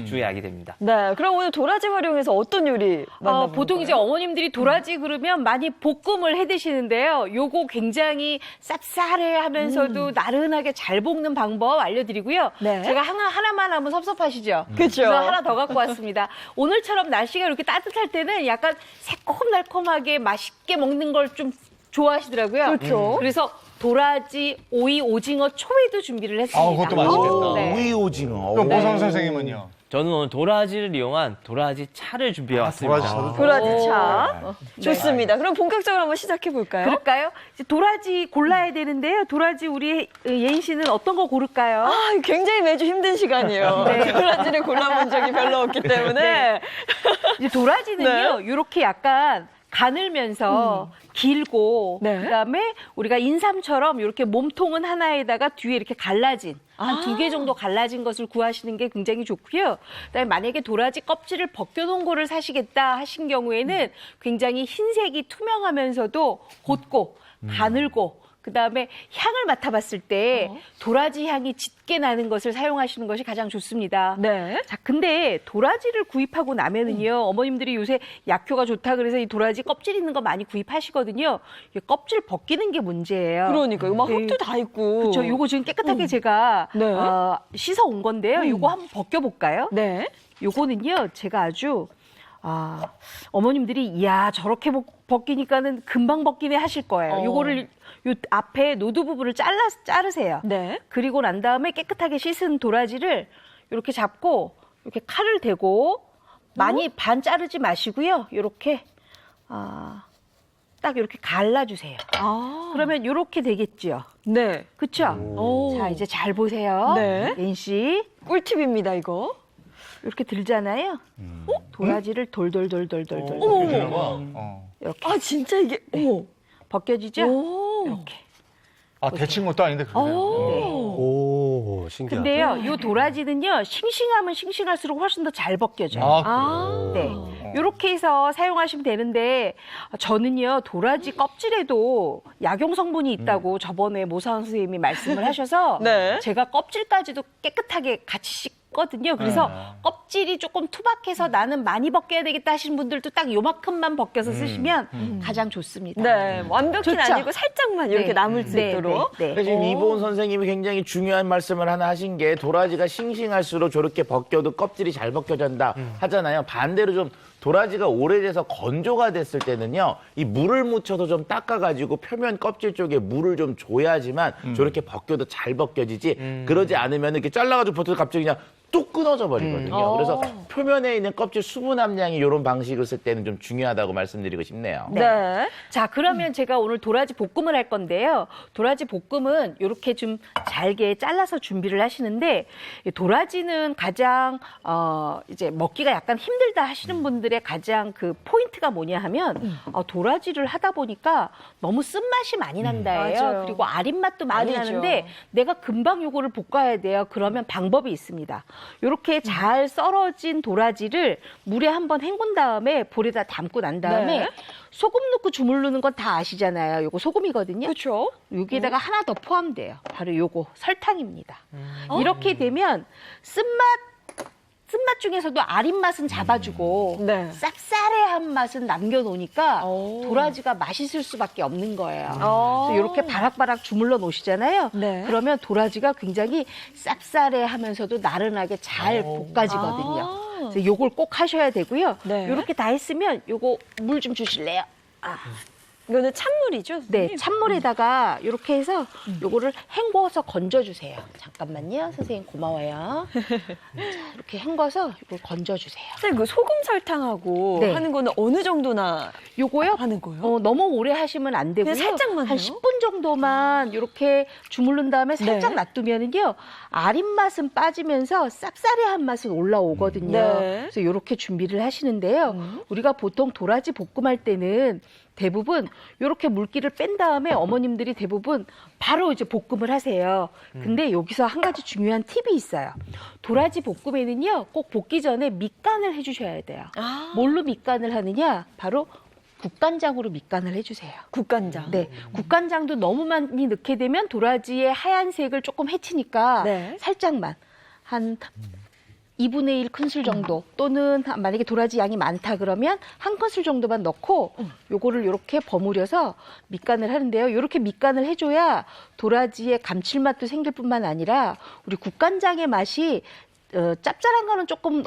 주약이 됩니다. 네, 그럼 오늘 도라지 활용해서 어떤 요리 만나볼까요? 보통 이제 어머님들이 도라지 그러면 많이 볶음을 해 드시는데요. 요거 굉장히 쌉싸래 하면서도 나른하게 잘 볶는 방법 알려드리고요. 네. 제가 하나만 하면 섭섭하시죠? 그쵸. 그래서 하나 더 갖고 왔습니다. 오늘처럼 날씨가 이렇게 따뜻할 때는 약간 새콤달콤하게 맛있게 먹는 걸 좀 좋아하시더라고요. 그렇죠. 그래서 도라지, 오이, 오징어, 초회도 준비를 했습니다. 그것도 맛있겠다. 네. 오이 오징어. 또 모성 선생님은요? 저는 오늘 도라지를 이용한 도라지 차를 준비해왔습니다. 도라지 차도 도라지 차. 좋습니다. 그럼 본격적으로 한번 시작해 볼까요? 그럴까요? 이제 도라지 골라야 되는데요. 도라지 우리 예인 씨는 어떤 거 고를까요? 굉장히 매주 힘든 시간이에요. 도라지를 골라본 적이 별로 없기 때문에. 이제 도라지는요, 이렇게 약간 가늘면서 길고, 네. 그다음에 우리가 인삼처럼 이렇게 몸통은 하나에다가 뒤에 이렇게 갈라진, 한 2개 정도 갈라진 것을 구하시는 게 굉장히 좋고요. 그다음에 만약에 도라지 껍질을 벗겨놓은 거를 사시겠다 하신 경우에는 굉장히 흰색이 투명하면서도 곧고, 가늘고, 그다음에 향을 맡아봤을 때 도라지 향이 짙게 나는 것을 사용하시는 것이 가장 좋습니다. 네. 자, 근데 도라지를 구입하고 나면은요, 어머님들이 요새 약효가 좋다 그래서 이 도라지 껍질 있는 거 많이 구입하시거든요. 이 껍질 벗기는 게 문제예요. 그러니까 막 네. 흙도 다 있고. 그렇죠. 요거 지금 깨끗하게 제가 네. 씻어 온 건데요. 요거 한번 벗겨볼까요? 네. 요거는요, 제가 아주 어머님들이 이야 저렇게 벗기니까는 금방 벗기네 하실 거예요. 요거를 요 앞에 노두 부분을 자르세요. 네. 그리고 난 다음에 깨끗하게 씻은 도라지를 이렇게 잡고 이렇게 칼을 대고 많이 반 자르지 마시고요. 이렇게 딱 이렇게 갈라주세요. 그러면 이렇게 되겠죠. 네. 그렇죠? 자, 이제 잘 보세요. 네. 옌 씨. 꿀팁입니다, 이거. 이렇게 들잖아요. 도라지를 돌돌돌돌돌돌 이렇게 아, 진짜 이게, 어머. 벗겨지죠? 오. 이렇게. 데친 것도 아닌데 그러네요. 오, 신기하다. 근데요, 요 도라지는요, 싱싱하면 싱싱할수록 훨씬 더 잘 벗겨져요. 네. 이렇게 해서 사용하시면 되는데, 저는요, 도라지 껍질에도 약용 성분이 있다고 저번에 모사원 선생님이 말씀을 하셔서, 네. 제가 껍질까지도 깨끗하게 같이 씻거든요. 그래서 껍질이 조금 투박해서 나는 많이 벗겨야 되겠다 하시는 분들도 딱 요만큼만 벗겨서 쓰시면 가장 좋습니다. 네. 완벽히는 좋죠? 아니고 살짝만 이렇게 네. 남을 수 네, 있도록. 네, 네. 지금 이보은 선생님이 굉장히 중요한 말씀을 하나 하신 게 도라지가 싱싱할수록 저렇게 벗겨도 껍질이 잘 벗겨진다 하잖아요. 반대로 좀 도라지가 오래돼서 건조가 됐을 때는요, 이 물을 묻혀서 좀 닦아가지고 표면 껍질 쪽에 물을 좀 줘야지만 저렇게 벗겨도 잘 벗겨지지, 그러지 않으면 이렇게 잘라가지고 벗겨도 갑자기 그냥 뚝 끊어져 버리거든요. 그래서 표면에 있는 껍질 수분 함량이 이런 방식을 쓸 때는 좀 중요하다고 말씀드리고 싶네요. 네. 자, 그러면 제가 오늘 도라지 볶음을 할 건데요. 도라지 볶음은 이렇게 좀 잘게 잘라서 준비를 하시는데, 이 도라지는 가장 이제 먹기가 약간 힘들다 하시는 분들의 가장 그 포인트가 뭐냐 하면 도라지를 하다 보니까 너무 쓴맛이 많이 난다예요. 맞아요. 그리고 아린 맛도 많이 아니죠. 나는데 내가 금방 요거를 볶아야 돼요. 그러면 방법이 있습니다. 이렇게 잘 썰어진 도라지를 물에 한번 헹군 다음에 볼에다 담고 난 다음에 네. 소금 넣고 주물르는 건 다 아시잖아요. 요거 소금이거든요. 그렇죠. 여기에다가 하나 더 포함돼요. 바로 요거 설탕입니다. 이렇게 되면 쓴맛 중에서도 아린 맛은 잡아주고 네. 쌉싸래한 맛은 남겨놓으니까 오. 도라지가 맛있을 수밖에 없는 거예요. 어. 그래서 이렇게 바락바락 주물러 놓으시잖아요. 네. 그러면 도라지가 굉장히 쌉싸래하면서도 나른하게 잘 볶아지거든요. 그래서 요걸 꼭 하셔야 되고요. 네. 이렇게 다 했으면 요거 물 좀 주실래요? 이거는 찬물이죠? 네, 선생님? 찬물에다가 이렇게 해서 요거를 헹궈서 건져주세요. 잠깐만요, 선생님 고마워요. 자, 이렇게 헹궈서 이걸 건져주세요. 선생님, 그 소금 설탕하고 네. 하는 거는 어느 정도나 요거요? 하는 거예요? 너무 오래 하시면 안 되고요. 그냥 살짝만요? 한 10분 정도만 이렇게 주물른 다음에 살짝 네. 놔두면은요, 아린 맛은 빠지면서 쌉싸래한 맛은 올라오거든요. 네. 그래서 이렇게 준비를 하시는데요. 우리가 보통 도라지 볶음할 때는 대부분 이렇게 물기를 뺀 다음에 어머님들이 대부분 바로 이제 볶음을 하세요. 근데 여기서 한 가지 중요한 팁이 있어요. 도라지 볶음에는요, 꼭 볶기 전에 밑간을 해주셔야 돼요. 뭘로 밑간을 하느냐? 바로 국간장으로 밑간을 해주세요. 국간장. 네, 국간장도 너무 많이 넣게 되면 도라지의 하얀색을 조금 해치니까 네. 살짝만 한 2분의 1 큰술 정도, 또는 만약에 도라지 양이 많다 그러면 한 큰술 정도만 넣고 요거를 이렇게 버무려서 밑간을 하는데요. 이렇게 밑간을 해줘야 도라지의 감칠맛도 생길 뿐만 아니라 우리 국간장의 맛이 짭짤한 거는 조금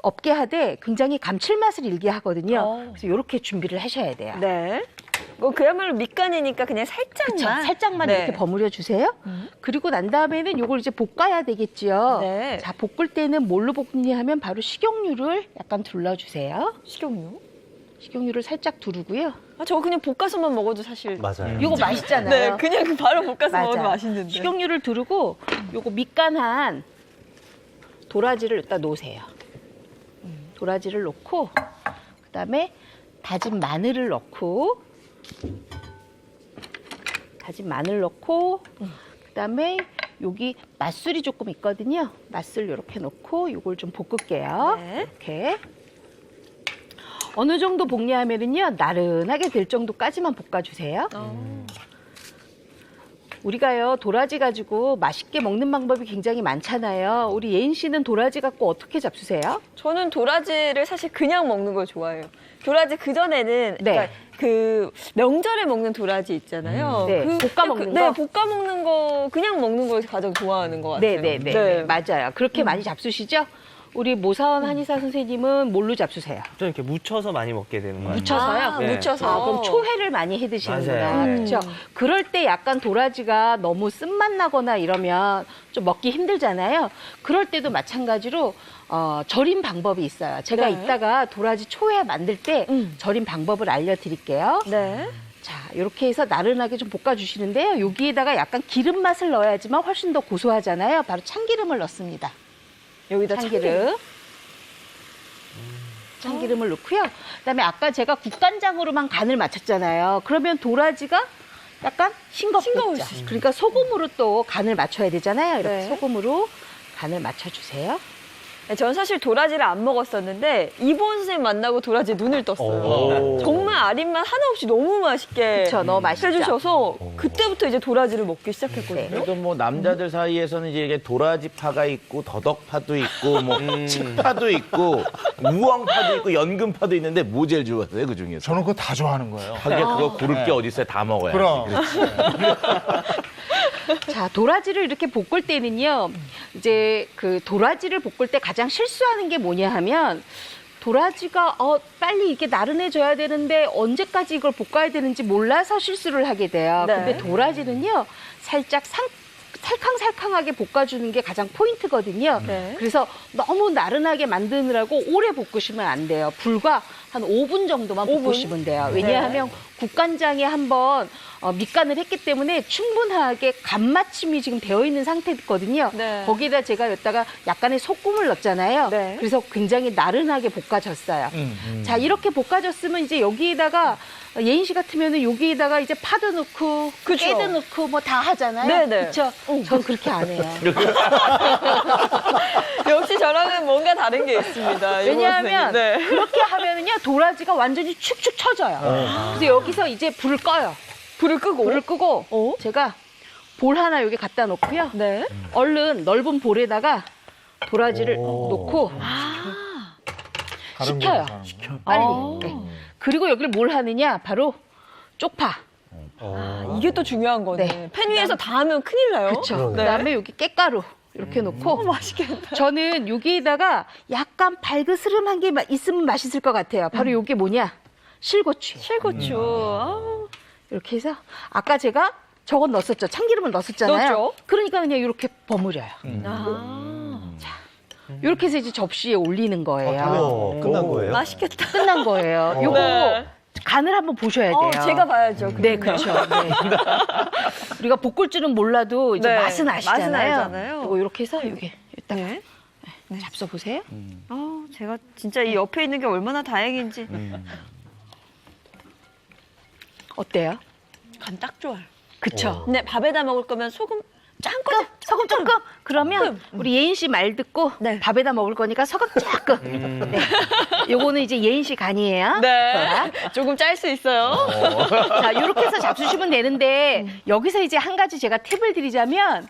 없게 하되 굉장히 감칠맛을 일게 하거든요. 그래서 이렇게 준비를 하셔야 돼요. 네. 그야말로 밑간이니까 그냥 살짝만. 그쵸, 살짝만 네. 이렇게 버무려 주세요. 그리고 난 다음에는 요걸 이제 볶아야 되겠죠. 네. 자, 볶을 때는 뭘로 볶느냐 하면 바로 식용유를 약간 둘러주세요. 식용유? 식용유를 살짝 두르고요. 저거 그냥 볶아서만 먹어도 사실. 맞아요. 요거 맛있잖아요. 네, 그냥 바로 볶아서 먹어도 맞아요. 맛있는데. 식용유를 두르고 요거 밑간한 도라지를 여기다 놓으세요. 도라지를 넣고 그다음에 다진 마늘을 넣고 그다음에 여기 맛술이 조금 있거든요. 맛술 이렇게 넣고 요걸 좀 볶을게요. 네. 이렇게 어느 정도 볶냐 하면은요, 나른하게 될 정도까지만 볶아주세요. 우리가요 도라지 가지고 맛있게 먹는 방법이 굉장히 많잖아요. 우리 예인 씨는 도라지 갖고 어떻게 잡수세요? 저는 도라지를 사실 그냥 먹는 걸 좋아해요. 도라지 그전에는 네. 그러니까 그 명절에 먹는 도라지 있잖아요. 네, 볶아 먹는 거? 네, 볶아 먹는 거 그냥 먹는 걸 가장 좋아하는 것 같아요. 네네네. 맞아요. 그렇게 많이 잡수시죠? 우리 모사원 한의사 선생님은 뭘로 잡수세요? 좀 이렇게 묻혀서 많이 먹게 되는 거예요. 묻혀서요? 네. 묻혀서. 그럼 초회를 많이 해 드시는구나. 맞아요. 그렇죠. 그럴 때 약간 도라지가 너무 쓴맛 나거나 이러면 좀 먹기 힘들잖아요. 그럴 때도 마찬가지로 절임 방법이 있어요. 제가 네. 이따가 도라지 초회 만들 때 절임 방법을 알려드릴게요. 네. 자, 이렇게 해서 나른하게 좀 볶아주시는데요. 여기에다가 약간 기름 맛을 넣어야지만 훨씬 더 고소하잖아요. 바로 참기름을 넣습니다. 여기다 참기름. 참기름을 넣고요. 그다음에 아까 제가 국간장으로만 간을 맞췄잖아요. 그러면 도라지가 약간 싱겁겠죠. 싱거울 수 있어요. 그러니까 소금으로 또 간을 맞춰야 되잖아요. 이렇게 네. 소금으로 간을 맞춰주세요. 네, 저는 사실 도라지를 안 먹었었는데 이보은 선생님 만나고 도라지 눈을 떴어요. 정말 아린맛 하나 없이 너무 맛있게 그쵸, 너무 맛있죠. 해주셔서 그때부터 이제 도라지를 먹기 시작했거든요. 그래도 뭐 남자들 사이에서는 이제 이게 도라지파가 있고 더덕파도 있고 뭐 칡파도 있고 우엉파도 있고 연근파도 있는데 뭐 제일 좋아하세요 그 중에서? 저는 그거 다 좋아하는 거예요. 하긴 그거 고를 게 어디 있어요? 다 먹어야지. 그럼. 자, 도라지를 이렇게 볶을 때는요, 이제 그 도라지를 볶을 때 가장 실수하는 게 뭐냐 하면, 도라지가 빨리 이렇게 나른해져야 되는데 언제까지 이걸 볶아야 되는지 몰라서 실수를 하게 돼요. 네. 근데 도라지는요, 살짝 살캉살캉하게 볶아주는 게 가장 포인트거든요. 네. 그래서 너무 나른하게 만드느라고 오래 볶으시면 안 돼요. 불과 한 5분 정도만 5분? 볶으시면 돼요. 왜냐하면 국간장에 한번 밑간을 했기 때문에 충분하게 간 맞춤이 지금 되어 있는 상태거든요. 네. 거기에다 제가 여기다가 약간의 소금을 넣었잖아요. 네. 그래서 굉장히 나른하게 볶아졌어요. 자, 이렇게 볶아졌으면 이제 여기에다가 예인 씨 같으면은 여기에다가 이제 파도 넣고 그쵸. 깨도 넣고 뭐 다 하잖아요. 네네. 그렇죠? 전 그렇게 안 해요. 역시 저랑은 뭔가 다른 게 있습니다. 왜냐하면 네. 그렇게 하면은요 도라지가 완전히 축축 처져요. 그래서 여기서 이제 불을 꺼요. 불을 끄고. 불을 끄고 제가 볼 하나 여기 갖다 놓고요. 네. 얼른 넓은 볼에다가 도라지를 놓고 다른 식혀요. 거에서. 빨리. 네. 그리고 여기를 뭘 하느냐? 바로 쪽파. 이게 또 중요한 거네. 네. 팬 위에서 다 하면 큰일 나요. 그렇죠. 네. 그다음에 여기 깻가루 이렇게 놓고 맛있겠다. 저는 여기에다가 약간 발그스름한 게 있으면 맛있을 것 같아요. 바로 이게 뭐냐? 실고추. 실고추. 아우. 이렇게 해서 아까 제가 저건 넣었었죠. 참기름을 넣었잖아요. 넣었죠. 그러니까 그냥 이렇게 버무려요. 이렇게 해서 이제 접시에 올리는 거예요. 끝난 거예요? 맛있겠다. 끝난 거예요. 요거 네. 간을 한번 보셔야 돼요. 제가 봐야죠. 네, 그렇죠. 네. 우리가 볶을 줄은 몰라도 이제 네, 맛은 아시잖아요. 맛은 알잖아요. 요거 이렇게 해서 여기 딱 네. 잡숴 보세요. 제가 진짜 이 옆에 있는 게 얼마나 다행인지. 어때요? 간 딱 좋아요. 그쵸? 근데 밥에다 먹을 거면 소금 짱끔. 소금 조금. 그러면 우리 예인 씨 말 듣고 네. 밥에다 먹을 거니까 소금 조금. 네. 요거는 이제 예인 씨 간이에요. 네. 조금 짤 수 있어요. 자, 이렇게 해서 잡수시면 되는데 여기서 이제 한 가지 제가 팁을 드리자면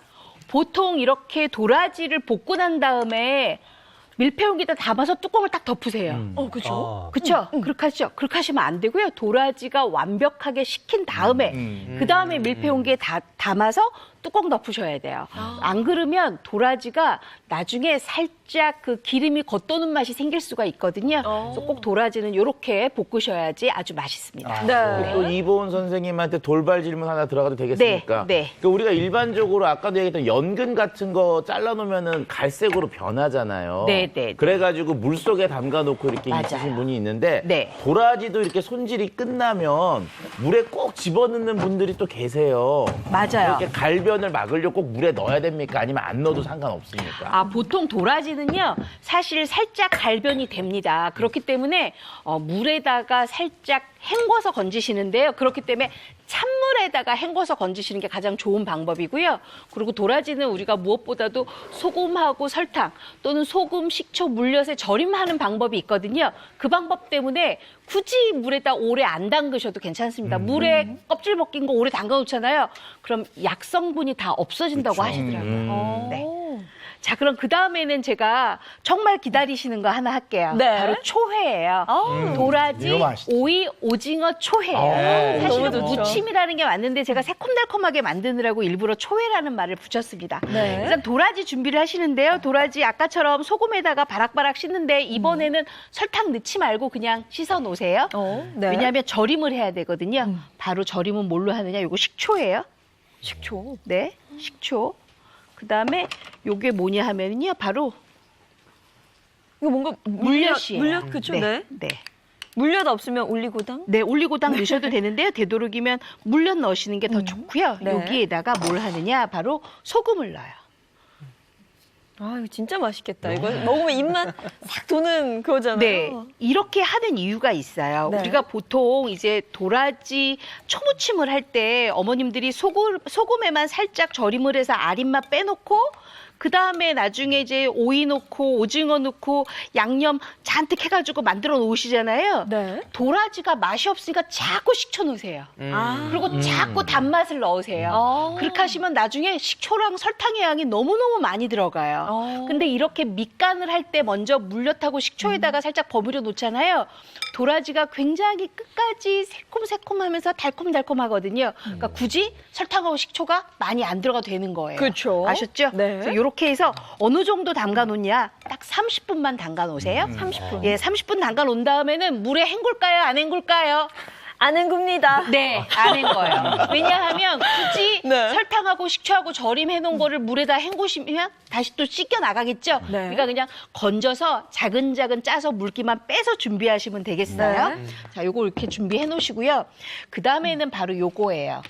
보통 이렇게 도라지를 볶고 난 다음에 밀폐용기에다 담아서 뚜껑을 딱 덮으세요. 그죠? 그렇죠? 그렇게 하시죠. 그렇게 하시면 안 되고요. 도라지가 완벽하게 식힌 다음에 그 다음에 밀폐용기에 담아서 뚜껑 덮으셔야 돼요. 안 그러면 도라지가 나중에 살짝 그 기름이 겉도는 맛이 생길 수가 있거든요. 그래서 꼭 도라지는 이렇게 볶으셔야지 아주 맛있습니다. 네. 또 이보은 선생님한테 돌발 질문 하나 들어가도 되겠습니까? 네, 네. 그러니까 우리가 일반적으로 아까도 얘기했던 연근 같은 거 잘라놓으면은 갈색으로 변하잖아요. 네, 네. 그래가지고 물 속에 담가놓고 이렇게 맞아요. 있으신 분이 있는데 네. 도라지도 이렇게 손질이 끝나면 물에 꼭 집어넣는 분들이 또 계세요. 맞아요. 이렇게 갈변을 막으려고 꼭 물에 넣어야 됩니까? 아니면 안 넣어도 상관없습니까? 보통 도라지는요, 사실 살짝 갈변이 됩니다. 그렇기 때문에 물에다가 살짝 헹궈서 건지시는데요. 그렇기 때문에 찬물에다가 헹궈서 건지시는 게 가장 좋은 방법이고요. 그리고 도라지는 우리가 무엇보다도 소금하고 설탕 또는 소금, 식초, 물엿에 절임하는 방법이 있거든요. 그 방법 때문에 굳이 물에다 오래 안 담그셔도 괜찮습니다. 물에 껍질 벗긴 거 오래 담가 놓잖아요. 그럼 약성분이 다 없어진다고 하시더라고요. 네. 자, 그럼 그 다음에는 제가 정말 기다리시는 거 하나 할게요. 네. 바로 초회예요. 도라지, 이거 맛있죠. 오이, 오징어 초회예요. 사실은 너무 좋죠. 무침이라는 게 맞는데 제가 새콤달콤하게 만드느라고 일부러 초회라는 말을 붙였습니다. 네. 일단 도라지 준비를 하시는데요. 도라지 아까처럼 소금에다가 바락바락 씻는데 이번에는 설탕 넣지 말고 그냥 씻어 놓으세요. 네. 왜냐하면 절임을 해야 되거든요. 바로 절임은 뭘로 하느냐? 이거 식초예요. 식초. 네, 식초. 그다음에 요게 뭐냐 하면은요, 바로 이거 뭔가 물엿이에요. 물엿 그쵸? 네. 네. 물엿 없으면 올리고당? 네, 올리고당 넣으셔도 되는데요. 되도록이면 물엿 넣으시는 게 더 좋고요. 네. 여기에다가 뭘 하느냐? 바로 소금을 넣어요. 아, 이거 진짜 맛있겠다. 이거 먹으면 입만 싹 도는 그거잖아요. 네, 이렇게 하는 이유가 있어요. 네. 우리가 보통 이제 도라지 초무침을 할 때 어머님들이 소금에만 살짝 절임을 해서 아린맛 빼놓고 그 다음에 나중에 이제 오이 넣고 오징어 넣고 양념 잔뜩 해가지고 만들어 놓으시잖아요. 네. 도라지가 맛이 없으니까 자꾸 식초 넣으세요. 그리고 자꾸 단맛을 넣으세요. 아. 그렇게 하시면 나중에 식초랑 설탕의 양이 너무너무 많이 들어가요. 근데 이렇게 밑간을 할 때 먼저 물엿하고 식초에다가 살짝 버무려 놓잖아요. 도라지가 굉장히 끝까지 새콤새콤하면서 달콤달콤하거든요. 그러니까 굳이 설탕하고 식초가 많이 안 들어가도 되는 거예요. 그렇죠. 아셨죠? 네. 그래서 이렇게 해서 어느 정도 담가 놓냐? 딱 30분만 담가 놓으세요. 30분. 예, 30분 담가 놓은 다음에는 물에 헹굴까요? 안 헹굴까요? 안 헹굽니다. 네, 안 헹궈요. 왜냐하면 굳이 네. 설탕하고 식초하고 절임해 놓은 거를 물에다 헹구시면 다시 또 씻겨 나가겠죠? 네. 그러니까 그냥 건져서 자근자근 짜서 물기만 빼서 준비하시면 되겠어요. 네. 자, 요거 이렇게 준비해 놓으시고요. 그 다음에는 바로 요거예요.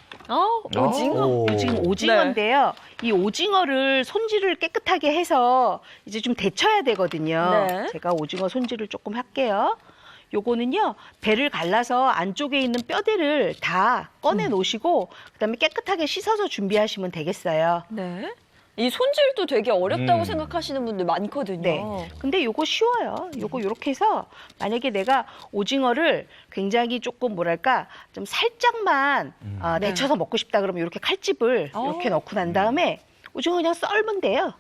오징어. 요 지금 오징어인데요. 이 오징어를 손질을 깨끗하게 해서 이제 좀 데쳐야 되거든요. 네. 제가 오징어 손질을 조금 할게요. 요거는요, 배를 갈라서 안쪽에 있는 뼈대를 다 꺼내 놓으시고 그다음에 깨끗하게 씻어서 준비하시면 되겠어요. 네. 이 손질도 되게 어렵다고 생각하시는 분들 많거든요. 네. 근데 요거 쉬워요. 요거 요렇게 해서 만약에 내가 오징어를 굉장히 조금 뭐랄까 좀 살짝만 데쳐서 먹고 싶다 그러면 이렇게 칼집을 이렇게 넣고 난 다음에 오징어 그냥 썰면 돼요.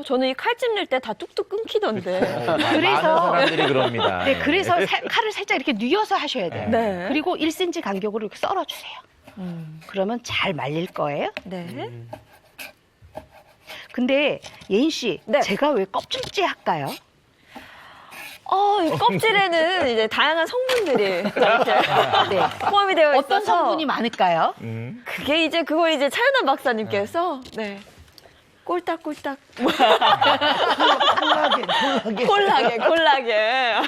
저는 이 칼집 낼 때 다 뚝뚝 끊기던데. 많은 그래서 사람들이 그럽니다. 네, 그래서 칼을 살짝 이렇게 뉘어서 하셔야 돼요. 네. 그리고 1cm 간격으로 이렇게 썰어주세요. 그러면 잘 말릴 거예요. 네. 근데 예인 씨, 네. 제가 왜 껍질째 할까요? 이 껍질에는 이제 다양한 성분들이 이렇게 네. 포함이 되어 있어서 어떤 성분이 많을까요? 그게 이제 그걸 이제 차윤아 박사님께서 네. 꼴딱꼴딱 콜라겐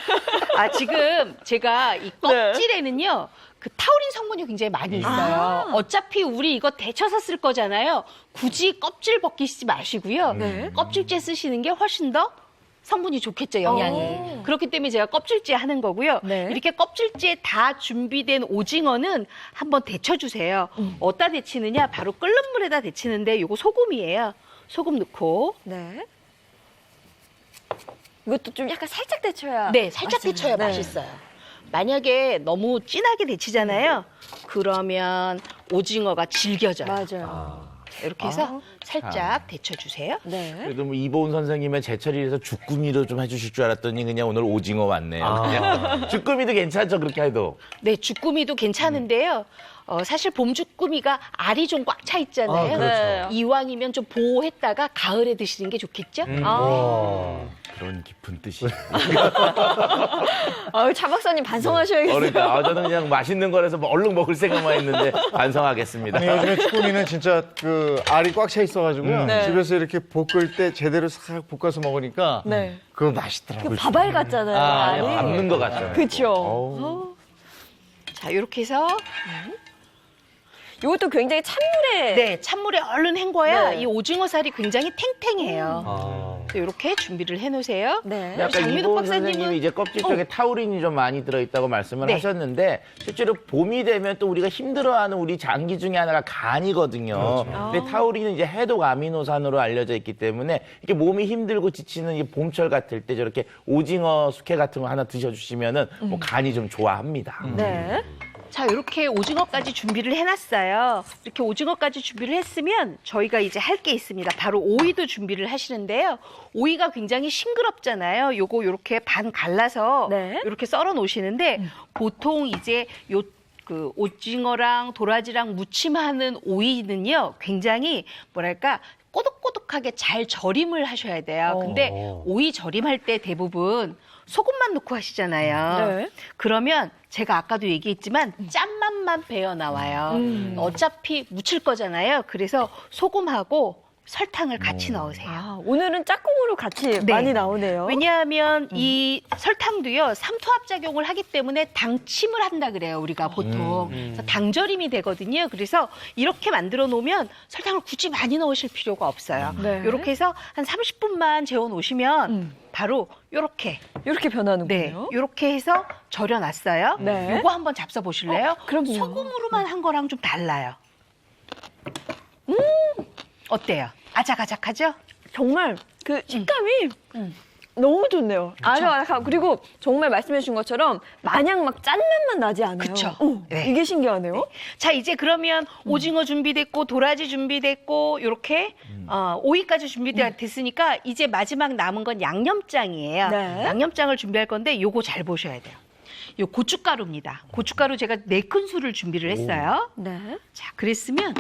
아, 지금 제가 이 껍질에는요, 그 타우린 성분이 굉장히 많이 있어요. 어차피 우리 이거 데쳐서 쓸 거잖아요. 굳이 껍질 벗기시지 마시고요. 네. 껍질째 쓰시는 게 훨씬 더 성분이 좋겠죠, 영양이. 그렇기 때문에 제가 껍질째 하는 거고요. 네. 이렇게 껍질째 다 준비된 오징어는 한번 데쳐주세요. 어디다 데치느냐? 바로 끓는 물에다 데치는데 이거 소금이에요. 소금 넣고. 네. 이것도 좀 약간 살짝 데쳐야 네, 살짝 맛있나요? 데쳐야 네. 맛있어요. 만약에 너무 진하게 데치잖아요. 그러면 오징어가 질겨져요. 맞아요. 이렇게 해서 살짝 데쳐주세요. 네. 그래도 뭐 이보은 선생님은 제철이라서 주꾸미로 좀 해주실 줄 알았더니 그냥 오늘 오징어 왔네요. 그냥 주꾸미도 괜찮죠, 그렇게 해도. 네, 주꾸미도 괜찮은데요. 사실 봄 주꾸미가 알이 좀 꽉 차 있잖아요. 네. 이왕이면 좀 보호했다가 가을에 드시는 게 좋겠죠? 그런 깊은 뜻이. 차 박사님 반성하셔야겠어요. 그러니까 저는 그냥 맛있는 거라서 뭐 얼른 먹을 생각만 했는데 반성하겠습니다. 아니, 요즘에 쭈꾸미는 진짜 그 알이 꽉 차 있어가지고요. 네. 집에서 이렇게 볶을 때 제대로 싹 볶아서 먹으니까 네. 그거 맛있더라고요. 그 밥알 같잖아요. 알이. 밟는 것 같죠. 그렇죠. 자, 이렇게 해서 이것도 굉장히 찬물에 네, 찬물에 얼른 헹궈야 네. 이 오징어 살이 굉장히 탱탱해요. 아. 이렇게 준비를 해놓으세요. 네. 아까 장미도 이보은 선생님이 이제 껍질 쪽에 타우린이 좀 많이 들어있다고 말씀을 네. 하셨는데 실제로 봄이 되면 또 우리가 힘들어하는 우리 장기 중에 하나가 간이거든요. 근데 타우린은 이제 해독 아미노산으로 알려져 있기 때문에 이렇게 몸이 힘들고 지치는 이 봄철 같을 때 저렇게 오징어 숙회 같은 거 하나 드셔주시면은 뭐 간이 좀 좋아합니다. 네. 자, 이렇게 오징어까지 준비를 해놨어요. 이렇게 오징어까지 준비를 했으면 저희가 이제 할 게 있습니다. 바로 오이도 준비를 하시는데요. 오이가 굉장히 싱그럽잖아요. 요거 이렇게 반 갈라서 네. 이렇게 썰어 놓으시는데 보통 이제 그 오징어랑 도라지랑 무침하는 오이는요, 굉장히 뭐랄까 꼬독꼬독하게 잘 절임을 하셔야 돼요. 근데 오이 절임할 때 대부분 소금만 넣고 하시잖아요. 네. 그러면 제가 아까도 얘기했지만 짠맛만 배어 나와요. 어차피 무칠 거잖아요. 그래서 소금하고 설탕을 같이 넣으세요. 아, 오늘은 짝꿍으로 같이 네. 많이 나오네요. 왜냐하면 이 설탕도요, 삼투압 작용을 하기 때문에 당침을 한다 그래요, 우리가 보통. 그래서 당절임이 되거든요. 그래서 이렇게 만들어 놓으면 설탕을 굳이 많이 넣으실 필요가 없어요. 네. 이렇게 해서 한 30분만 재워 놓으시면 바로 이렇게 변하는군요. 이렇게 해서 절여놨어요. 네. 요거 한번 잡숴 보실래요? 그럼요. 소금으로만 한 거랑 좀 달라요. 어때요? 아작아작하죠? 정말 그 식감이 너무 좋네요. 아삭아삭하고 그리고 정말 말씀해 주신 것처럼 마냥 막 짠맛만 나지 않아요. 그쵸. 네. 이게 신기하네요. 자, 이제 그러면 오징어 준비됐고 도라지 준비됐고 이렇게 오이까지 준비됐으니까 이제 마지막 남은 건 양념장이에요. 네. 양념장을 준비할 건데 요거 잘 보셔야 돼요. 요 고춧가루입니다. 고춧가루 제가 4큰술을 준비를 했어요. 네. 자, 그랬으면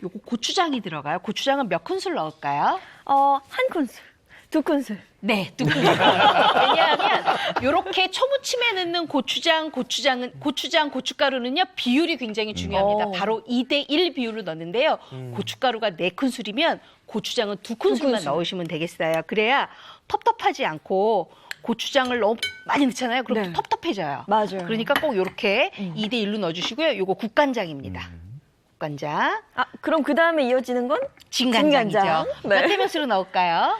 요거 고추장이 들어가요. 고추장은 몇 큰술 넣을까요? 한 큰술, 2큰술. 네, 2큰술. 왜냐하면 요렇게 초무침에 넣는 고추장, 고춧가루는요, 비율이 굉장히 중요합니다. 바로 2대1 비율로 넣는데요. 고춧가루가 4큰술이면 고추장은 2큰술만 넣으시면 되겠어요. 그래야 텁텁하지 않고 고추장을 너무 많이 넣잖아요. 그럼 네. 또 텁텁해져요. 맞아요. 그러니까 꼭 요렇게 2대1로 넣어주시고요. 요거 국간장입니다. 국간장. 아, 그럼 그 다음에 이어지는 건? 진간장이죠. 진간장. 네. 몇 대 몇으로 넣을까요?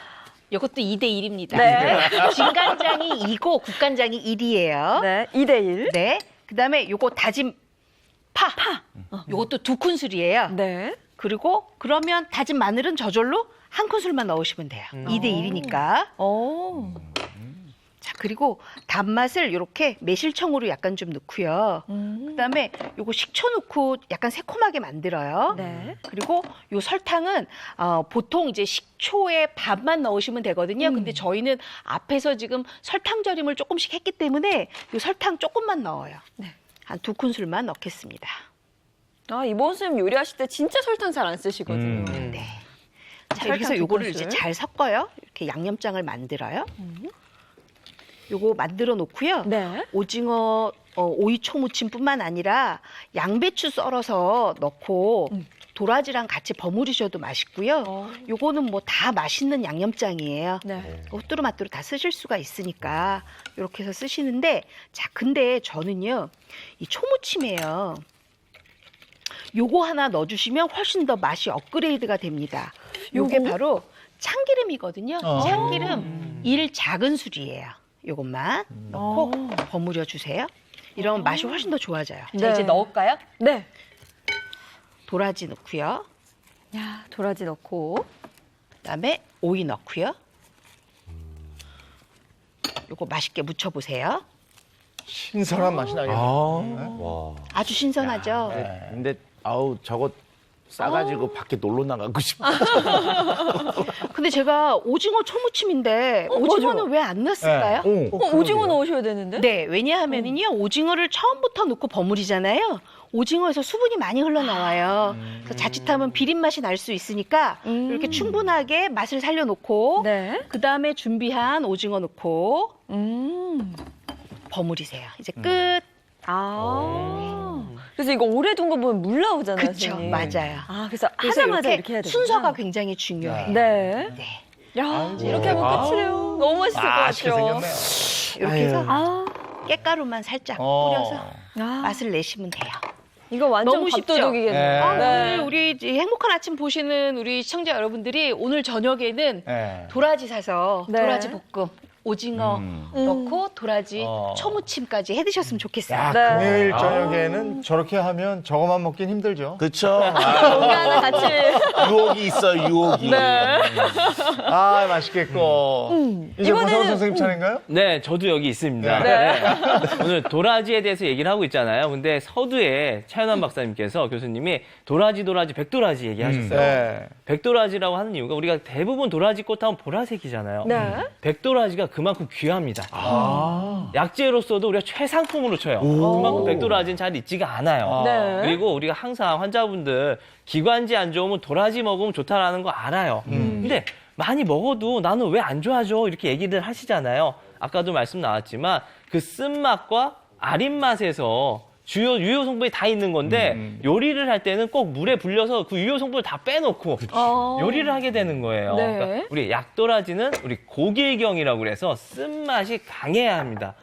이것도 2대1입니다. 네. 진간장이 2고 국간장이 1이에요. 네, 2대1. 네. 그다음에 요거 다진 파. 요것도 2큰술이에요. 네. 그리고 그러면 다진 마늘은 저절로 1큰술만 넣으시면 돼요. 2대1이니까. 오. 자, 그리고 단맛을 이렇게 매실청으로 약간 좀 넣고요. 그다음에 요거 식초 넣고 약간 새콤하게 만들어요. 네. 그리고 요 설탕은 보통 이제 식초에 반만 넣으시면 되거든요. 근데 저희는 앞에서 지금 설탕 절임을 조금씩 했기 때문에 요 설탕 조금만 넣어요. 네. 한 2큰술만 넣겠습니다. 아, 이보은 선생님 요리하실 때 진짜 설탕 잘 안 쓰시거든요. 네. 자, 설탕 이렇게 해서 요거를 2큰술. 이제 잘 섞어요. 이렇게 양념장을 만들어요. 요거 만들어 놓고요. 네. 오징어 오이 초무침뿐만 아니라 양배추 썰어서 넣고 도라지랑 같이 버무리셔도 맛있고요. 요거는 뭐 다 맛있는 양념장이에요. 네. 뚜루마뚜루 다 쓰실 수가 있으니까 이렇게 해서 쓰시는데, 자, 근데 저는요, 이 초무침에요, 요거 하나 넣어주시면 훨씬 더 맛이 업그레이드가 됩니다. 요게 바로 참기름이거든요. 참기름 1 작은 술이에요. 요것만 넣고 버무려 주세요. 이러면 맛이 훨씬 더 좋아져요. 자, 네. 이제 넣을까요? 네. 도라지 넣고요. 야, 도라지 넣고. 그다음에 오이 넣고요. 요거 맛있게 무쳐보세요. 신선한 맛이 나겠네요. 와. 아주 신선하죠? 근데 아우 저거 싸가지고 밖에 놀러 나가고 싶어. 근데 제가 오징어 초무침인데 오징어는 왜 안 넣었을까요? 오징어 넣으셔야 되는데? 네, 왜냐하면은요, 오징어를 처음부터 넣고 버무리잖아요. 오징어에서 수분이 많이 흘러나와요. 그래서 자칫하면 비린 맛이 날 수 있으니까 이렇게 충분하게 맛을 살려놓고 네. 그 다음에 준비한 오징어 넣고 버무리세요. 이제 끝. 그래서 이거 오래 둔 거 보면 물 나오잖아요, 그렇죠, 선생님. 맞아요. 그래서 그래서 하자마자 이렇게 해야 되요 순서가 굉장히 중요해요. 네. 네. 야, 이렇게 하면 끝이래요. 너무 맛있을 것 맛있게 같아요. 생겼네요. 이렇게 해서 깨가루만 살짝 뿌려서 아. 맛을 내시면 돼요. 이거 완전 너무 쉽죠? 밥도둑이겠네요. 아, 네. 오늘 우리 이제 행복한 아침 보시는 우리 시청자 여러분들이 오늘 저녁에는 네. 도라지 사서 네. 도라지 볶음, 오징어 넣고 도라지 어. 초무침까지 해 드셨으면 좋겠어요. 야, 네. 금요일 저녁에는 저렇게 하면 저거만 먹긴 힘들죠. 그쵸? 뭔가 하나 같이. 유혹이 있어, 유혹이. 네. 아, 맛있겠고. 이제 이번에는- 고사원 선생님 차례인가요? 네, 저도 여기 있습니다. 네. 네. 오늘 도라지에 대해서 얘기를 하고 있잖아요. 근데 서두에 차현환 박사님께서 교수님이 도라지, 백도라지 얘기하셨어요. 네. 백도라지라고 하는 이유가 우리가 대부분 도라지 꽃 하면 보라색이잖아요. 네. 백도라지가 그만큼 귀합니다. 약재로서도 우리가 최상품으로 쳐요. 그만큼 백도라지는 잘 있지가 않아요. 네. 그리고 우리가 항상 환자분들 기관지 안 좋으면 도라지 먹으면 좋다라는 거 알아요. 근데 많이 먹어도 나는 왜 안 좋아져? 이렇게 얘기를 하시잖아요. 아까도 말씀 나왔지만 그 쓴맛과 아린 맛에서 주요 유효 성분이 다 있는 건데 요리를 할 때는 꼭 물에 불려서 그 유효 성분을 다 빼놓고 요리를 하게 되는 거예요. 네. 그러니까 우리 약도라지는 우리 고길경이라고 그래서 쓴맛이 강해야 합니다.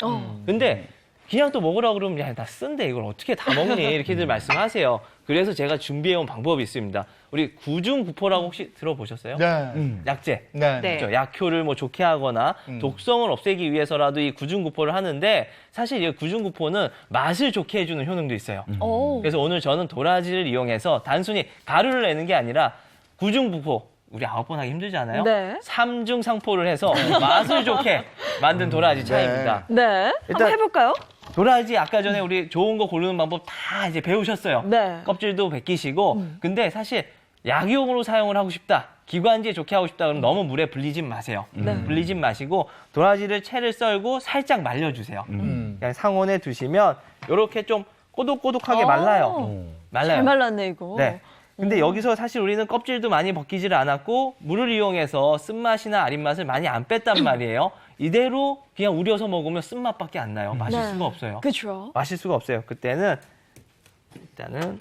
근데 그냥 또 먹으라고 그러면 야, 나 쓴데 이걸 어떻게 다 먹니? 이렇게들 말씀하세요. 그래서 제가 준비해온 방법이 있습니다. 우리 구중구포라고 혹시 들어보셨어요? 네. 약재. 네. 네. 그렇죠. 약효를 뭐 좋게 하거나 독성을 없애기 위해서라도 이 구중구포를 하는데 사실 이 구중구포는 맛을 좋게 해주는 효능도 있어요. 오. 그래서 오늘 저는 도라지를 이용해서 단순히 가루를 내는 게 아니라 구중구포 우리 9번 하기 힘들잖아요. 네. 3중 상포를 해서 맛을 좋게 만든 도라지 차입니다. 네. 한번 해볼까요? 도라지 아까 전에 우리 좋은 거 고르는 방법 다 이제 배우셨어요. 네. 껍질도 벗기시고 근데 사실 약용으로 사용을 하고 싶다. 기관지에 좋게 하고 싶다. 그러면 너무 물에 불리진 마세요. 불리진 마시고 도라지를 채를 썰고 살짝 말려주세요. 그냥 상온에 두시면 이렇게 좀 꼬독꼬독하게 말라요. 말라요. 잘 말랐네, 이거. 네. 근데 여기서 사실 우리는 껍질도 많이 벗기지를 않았고 물을 이용해서 쓴맛이나 아린맛을 많이 안 뺐단 말이에요. 이대로 그냥 우려서 먹으면 쓴맛밖에 안 나요. 마실 네. 수가 없어요. 그렇죠. 마실 수가 없어요. 그때는 일단은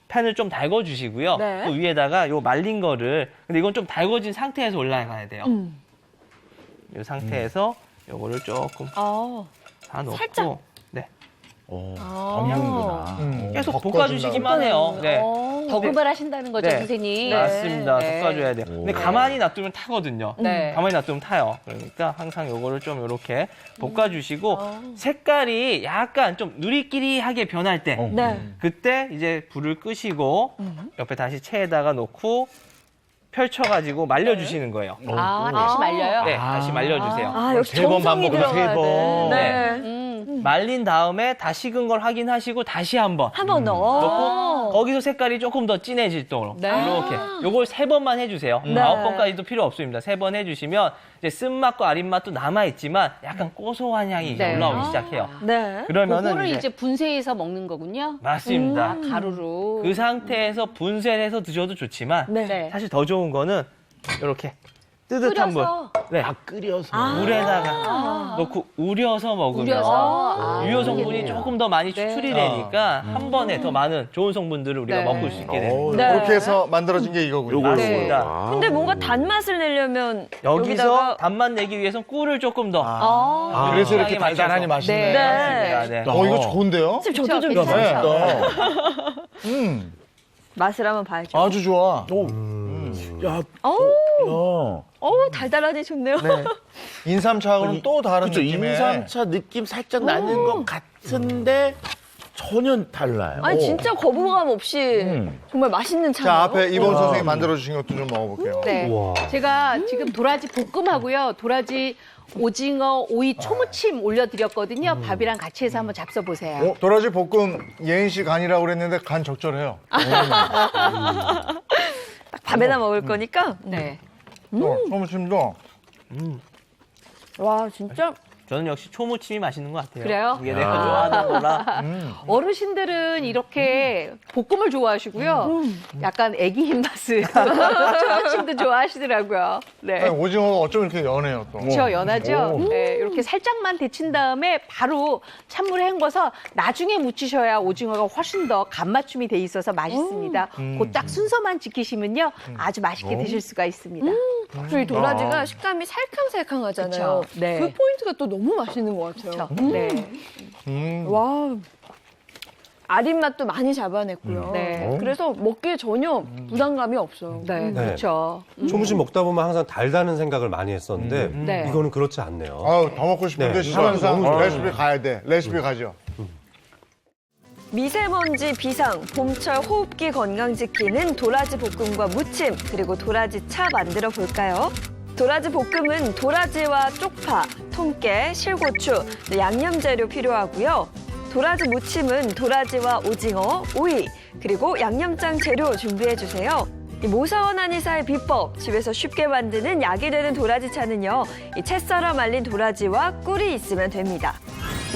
팬을 좀 달궈주시고요. 네. 그 위에다가 요 말린 거를 근데 이건 좀 달궈진 상태에서 올라가야 돼요. 이 상태에서 요거를 조금 다 넣고 살짝. 네. 덮는구나. 계속 볶아주시기만 해요. 네. 덕음을 하신다는 거죠, 네. 선생님. 맞습니다. 네. 볶아줘야 돼요. 근데 가만히 놔두면 타거든요. 네. 가만히 놔두면 타요. 그러니까 항상 요거를 좀 이렇게 볶아주시고 색깔이 약간 좀 누리끼리하게 변할 때 네. 그때 이제 불을 끄시고 옆에 다시 체에다가 놓고 펼쳐가지고 말려주시는 거예요. 다시 말려요? 네, 다시 말려주세요. 아, 역시 세 번 정성이 반복해서 세 들어가야 번. 돼. 네. 네. 말린 다음에 다 식은 걸 확인하시고 다시 한번 한 번 더. 넣고 거기서 색깔이 조금 더 진해지도록 네. 이렇게 요걸 3번만 해주세요. 네. 9번까지도 필요 없습니다. 3번 해주시면 이제 쓴맛과 아린맛도 남아있지만 약간 고소한 향이 이제 네. 올라오기 시작해요. 네. 그러면은 그거를 이제 이제 분쇄해서 먹는 거군요. 맞습니다. 가루로. 그 상태에서 분쇄를 해서 드셔도 좋지만 네. 네. 사실 더 좋은 거는 이렇게 뜨뜻한 물 끓여서. 네. 끓여서. 물에다가 넣고 우려서 먹으면 우려서. 유효 성분이 그러겠네요. 조금 더 많이 추출이 되니까 한 번에 더 많은 좋은 성분들을 우리가 네. 먹을 수 있게 됩니다. 네. 그렇게 해서 만들어진 게 이거군요. 요걸 맞습니다. 요걸. 근데 뭔가 단맛을 내려면 여기서 여기다가 단맛 내기 위해서는 꿀을 조금 더 그래서 이렇게 적당히 달달하니 맞춰서. 맛있네. 네. 맞습니다. 네. 이거 좋은데요? 선생님 저도 좀 그쵸? 괜찮아요. 음, 맛을 한번 봐야죠. 아주 좋아. 야, 어우, 야. 달달하니 좋네요. 인삼차하고는 또 다른 그렇죠. 느낌의 인삼차 느낌 살짝 나는 것 같은데 전혀 달라요. 아니 진짜 거부감 없이 정말 맛있는 차예요. 자, 앞에 이범 선생님 만들어주신 것도 좀 먹어볼게요. 네. 우와. 제가 지금 도라지 볶음하고요. 도라지 오징어 오이 초무침 올려드렸거든요. 밥이랑 같이 해서 한번 잡숴보세요. 도라지 볶음 예인 씨 간이라고 그랬는데 간 적절해요. 딱 밥에다 먹을 거니까. 네. 소무침도 와 진짜 저는 역시 초무침이 맛있는 것 같아요. 그래요? 이게 내가 좋아하는 거라. 어르신들은 이렇게 볶음을 좋아하시고요. 약간 애기 입맛을 초무침도 좋아하시더라고요. 네. 아니, 오징어가 어쩜 이렇게 연해요 또. 그렇죠, 연하죠. 네, 이렇게 살짝만 데친 다음에 바로 찬물에 헹궈서 나중에 무치셔야 오징어가 훨씬 더 간맞춤이 돼 있어서 맛있습니다. 그 딱 순서만 지키시면요, 아주 맛있게 드실 수가 있습니다. 그리고 이 도라지가 식감이 살캉살캉하잖아요. 그쵸. 네. 그 포인트가 또 너무 맛있는 것 같아요. 네. 와 아린 맛도 많이 잡아냈고요. 네. 그래서 먹기에 전혀 부담감이 없어요. 네, 네. 그렇죠. 조금씩 먹다 보면 항상 달다는 생각을 많이 했었는데 네. 이거는 그렇지 않네요. 아유, 더 먹고 싶은데 네. 시간상 너무 레시피 가야 돼. 레시피 가죠. 미세먼지 비상, 봄철 호흡기 건강 지키는 도라지 볶음과 무침, 그리고 도라지 차 만들어 볼까요? 도라지 볶음은 도라지와 쪽파, 통깨, 실고추, 양념 재료 필요하고요. 도라지 무침은 도라지와 오징어, 오이, 그리고 양념장 재료 준비해 주세요. 이 모사원 한의사의 비법, 집에서 쉽게 만드는 약이 되는 도라지 차는요, 이 채 썰어 말린 도라지와 꿀이 있으면 됩니다.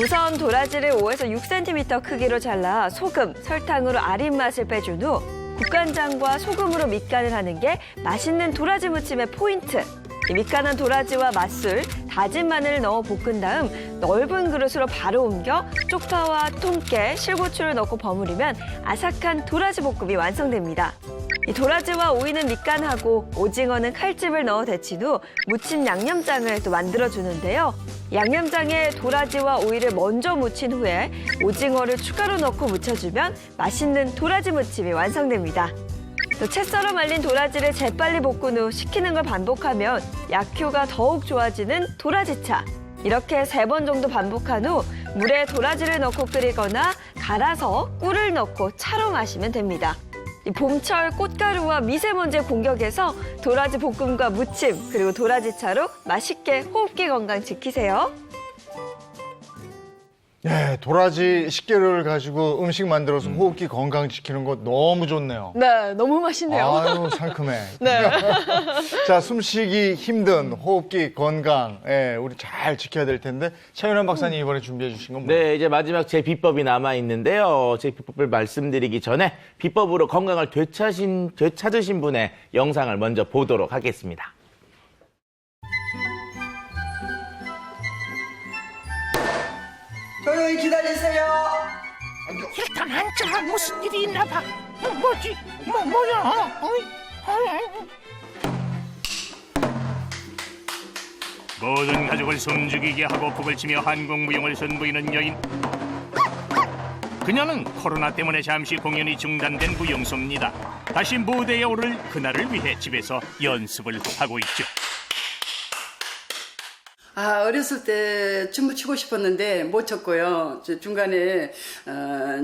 우선 도라지를 5에서 6cm 크기로 잘라 소금, 설탕으로 아린 맛을 빼준 후 국간장과 소금으로 밑간을 하는 게 맛있는 도라지 무침의 포인트. 이 밑간한 도라지와 맛술, 다진 마늘을 넣어 볶은 다음 넓은 그릇으로 바로 옮겨 쪽파와 통깨, 실고추를 넣고 버무리면 아삭한 도라지 볶음이 완성됩니다. 이 도라지와 오이는 밑간하고 오징어는 칼집을 넣어 데친 후 무침 양념장을 또 만들어주는데요. 양념장에 도라지와 오이를 먼저 무친 후에 오징어를 추가로 넣고 무쳐주면 맛있는 도라지 무침이 완성됩니다. 또 채 썰어 말린 도라지를 재빨리 볶은 후 식히는 걸 반복하면 약효가 더욱 좋아지는 도라지차. 이렇게 3번 정도 반복한 후 물에 도라지를 넣고 끓이거나 갈아서 꿀을 넣고 차로 마시면 됩니다. 이 봄철 꽃가루와 미세먼지의 공격에서 도라지 볶음과 무침 그리고 도라지차로 맛있게 호흡기 건강 지키세요. 네, 도라지 식재료를 가지고 음식 만들어서 호흡기 건강 지키는 거 너무 좋네요. 네, 너무 맛있네요. 아유, 상큼해. 네. 자, 숨쉬기 힘든 호흡기 건강, 우리 잘 지켜야 될 텐데, 차윤환 박사님 이번에 준비해 주신 건 뭐예요? 네, 이제 마지막 제 비법이 남아 있는데요. 제 비법을 말씀드리기 전에 비법으로 건강을 되찾으신 분의 영상을 먼저 보도록 하겠습니다. 조용히 기다리세요. 일단 앉아. 무슨 일이 있나 봐. 뭐지? 뭐야? 모든 가족을 숨죽이게 하고 북을 치며 한국무용을 선보이는 여인. 그녀는 코로나 때문에 잠시 공연이 중단된 무용소입니다. 다시 무대에 오를 그날을 위해 집에서 연습을 하고 있죠. 어렸을 때 춤을 추고 싶었는데 못 췄고요. 중간에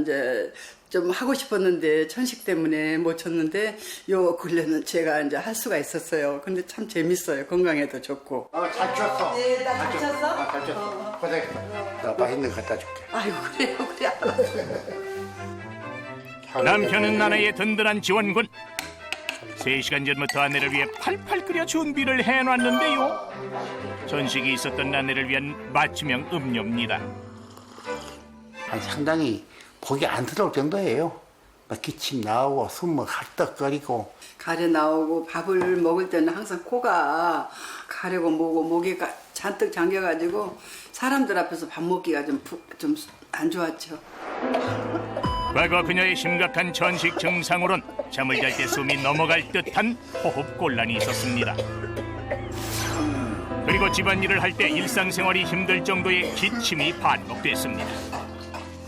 이제 좀 하고 싶었는데 천식 때문에 못 췄는데 요 근래는 제가 이제 할 수가 있었어요. 근데 참 재밌어요. 건강에도 좋고. 잘 쳤어. 네, 나 잘 쳤어? 잘 쳤어. 고생했어. 나 맛있는 거 갖다 줄게. 아이고 그래. 남편은 아내의 든든한 지원군. 3시간 전부터 아내를 위해 팔팔 끓여 준비를 해놨는데요. 전식이 있었던 아내를 위한 맞춤형 음료입니다. 상당히 보기 안 들어올 정도예요. 막 기침 나오고 숨 헐떡거리고. 가래 나오고 밥을 먹을 때는 항상 코가 가래고 뭐고 목이 잔뜩 잠겨가지고 사람들 앞에서 밥 먹기가 좀 안 좋았죠. 과거 그녀의 심각한 전식 증상으론 잠을 잘 때 숨이 넘어갈 듯한 호흡곤란이 있었습니다. 그리고 집안일을 할 때 일상생활이 힘들 정도의 기침이 반복됐습니다.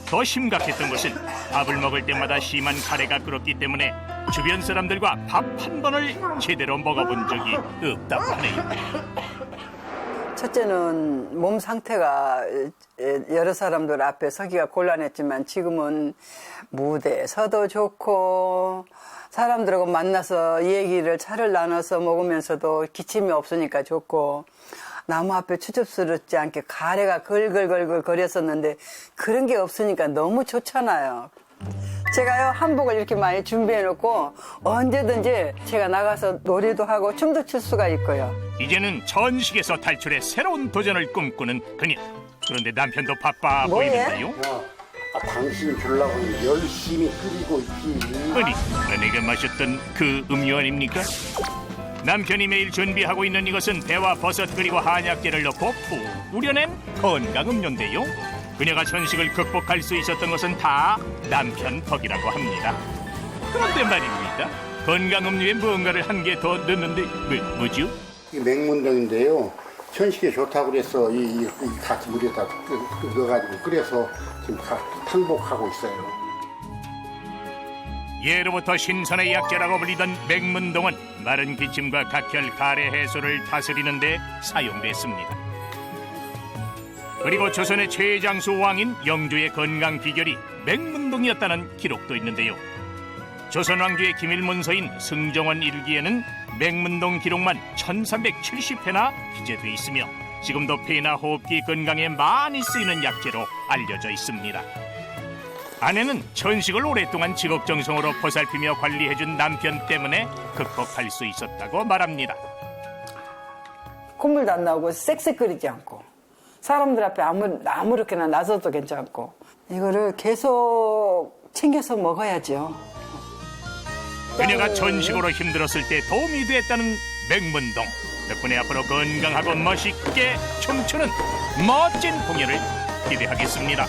더 심각했던 것은 밥을 먹을 때마다 심한 가래가 끓었기 때문에 주변 사람들과 밥 한 번을 제대로 먹어본 적이 없다고 하네요. 첫째는 몸 상태가 여러 사람들 앞에 서기가 곤란했지만 지금은 무대에 서도 좋고 사람들하고 만나서 얘기를 차를 나눠서 먹으면서도 기침이 없으니까 좋고 나무 앞에 추접스럽지 않게 가래가 걸걸걸걸 거렸었는데 그런 게 없으니까 너무 좋잖아요. 제가요 한복을 이렇게 많이 준비해놓고 언제든지 제가 나가서 노래도 하고 춤도 출 수가 있고요. 이제는 전식에서 탈출해 새로운 도전을 꿈꾸는 그녀. 그런데 남편도 바빠 뭐해? 보이는데요. 당신 주려고 열심히 끓이고 있지. 아니, 아내가 마셨던 그 음료 아닙니까? 남편이 매일 준비하고 있는 이것은 배와 버섯 그리고 한약재를 넣고 푹 우려낸 건강 음료인데요. 그녀가 전식을 극복할 수 있었던 것은 다 남편 덕이라고 합니다. 그런데 말입니다. 건강 음료에 무언가를 한 개 더 넣는데 뭐죠? 이게 맹문동인데요. 천식에 좋다고 그래서 이 같이 물에다 넣어가지고 끓여서 지금 탕복하고 있어요. 예로부터 신선의 약재라고 불리던 맹문동은 마른 기침과 각혈, 가래 해소를 다스리는 데 사용됐습니다. 그리고 조선의 최장수 왕인 영조의 건강 비결이 맹문동이었다는 기록도 있는데요. 조선 왕조의 기밀문서인 승정원 일기에는 맹문동 기록만 1370회나 기재돼 있으며 지금도 폐나 호흡기 건강에 많이 쓰이는 약재로 알려져 있습니다. 아내는 천식을 오랫동안 지극정성으로 보살피며 관리해준 남편 때문에 극복할 수 있었다고 말합니다. 콧물도 안 나오고 쌕쌕거리지 않고 사람들 앞에 아무렇게나 나서도 괜찮고 이거를 계속 챙겨서 먹어야죠. 그녀가 천식으로 힘들었을 때 도움이 됐다는 맹문동. 덕분에 앞으로 건강하고 멋있게 춤추는 멋진 공연을 기대하겠습니다.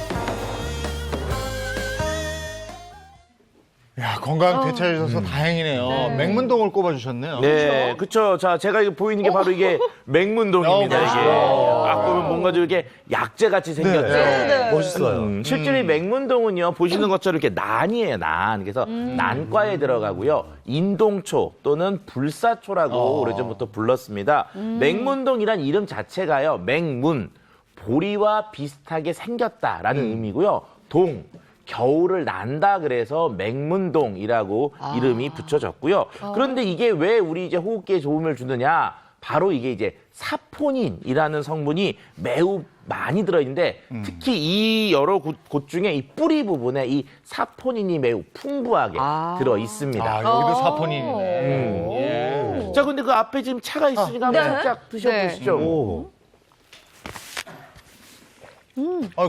야, 건강 되찾으셔서 다행이네요. 네. 맹문동을 꼽아주셨네요. 네, 그렇죠. 자, 제가 이거 보이는 게 바로 이게 맹문동입니다. 이게 딱 보면 뭔가 좀 이렇게 약재 같이 생겼죠. 네. 멋있어요. 실제로 이 맹문동은요, 보시는 것처럼 이렇게 난이에요, 난. 그래서 난과에 들어가고요. 인동초 또는 불사초라고 오래전부터 불렀습니다. 맹문동이란 이름 자체가요, 맹문, 보리와 비슷하게 생겼다라는 의미고요. 동, 겨울을 난다 그래서 맹문동이라고 이름이 붙여졌고요. 그런데 이게 왜 우리 이제 호흡기에 도움을 주느냐? 바로 이게 이제 사포닌이라는 성분이 매우 많이 들어있는데 특히 이 여러 곳 중에 이 뿌리 부분에 이 사포닌이 매우 풍부하게 들어 있습니다. 아, 여기도 사포닌이네. 자, 근데 그 앞에 지금 차가 있으니까 한번 살짝 드셔보시죠. 오.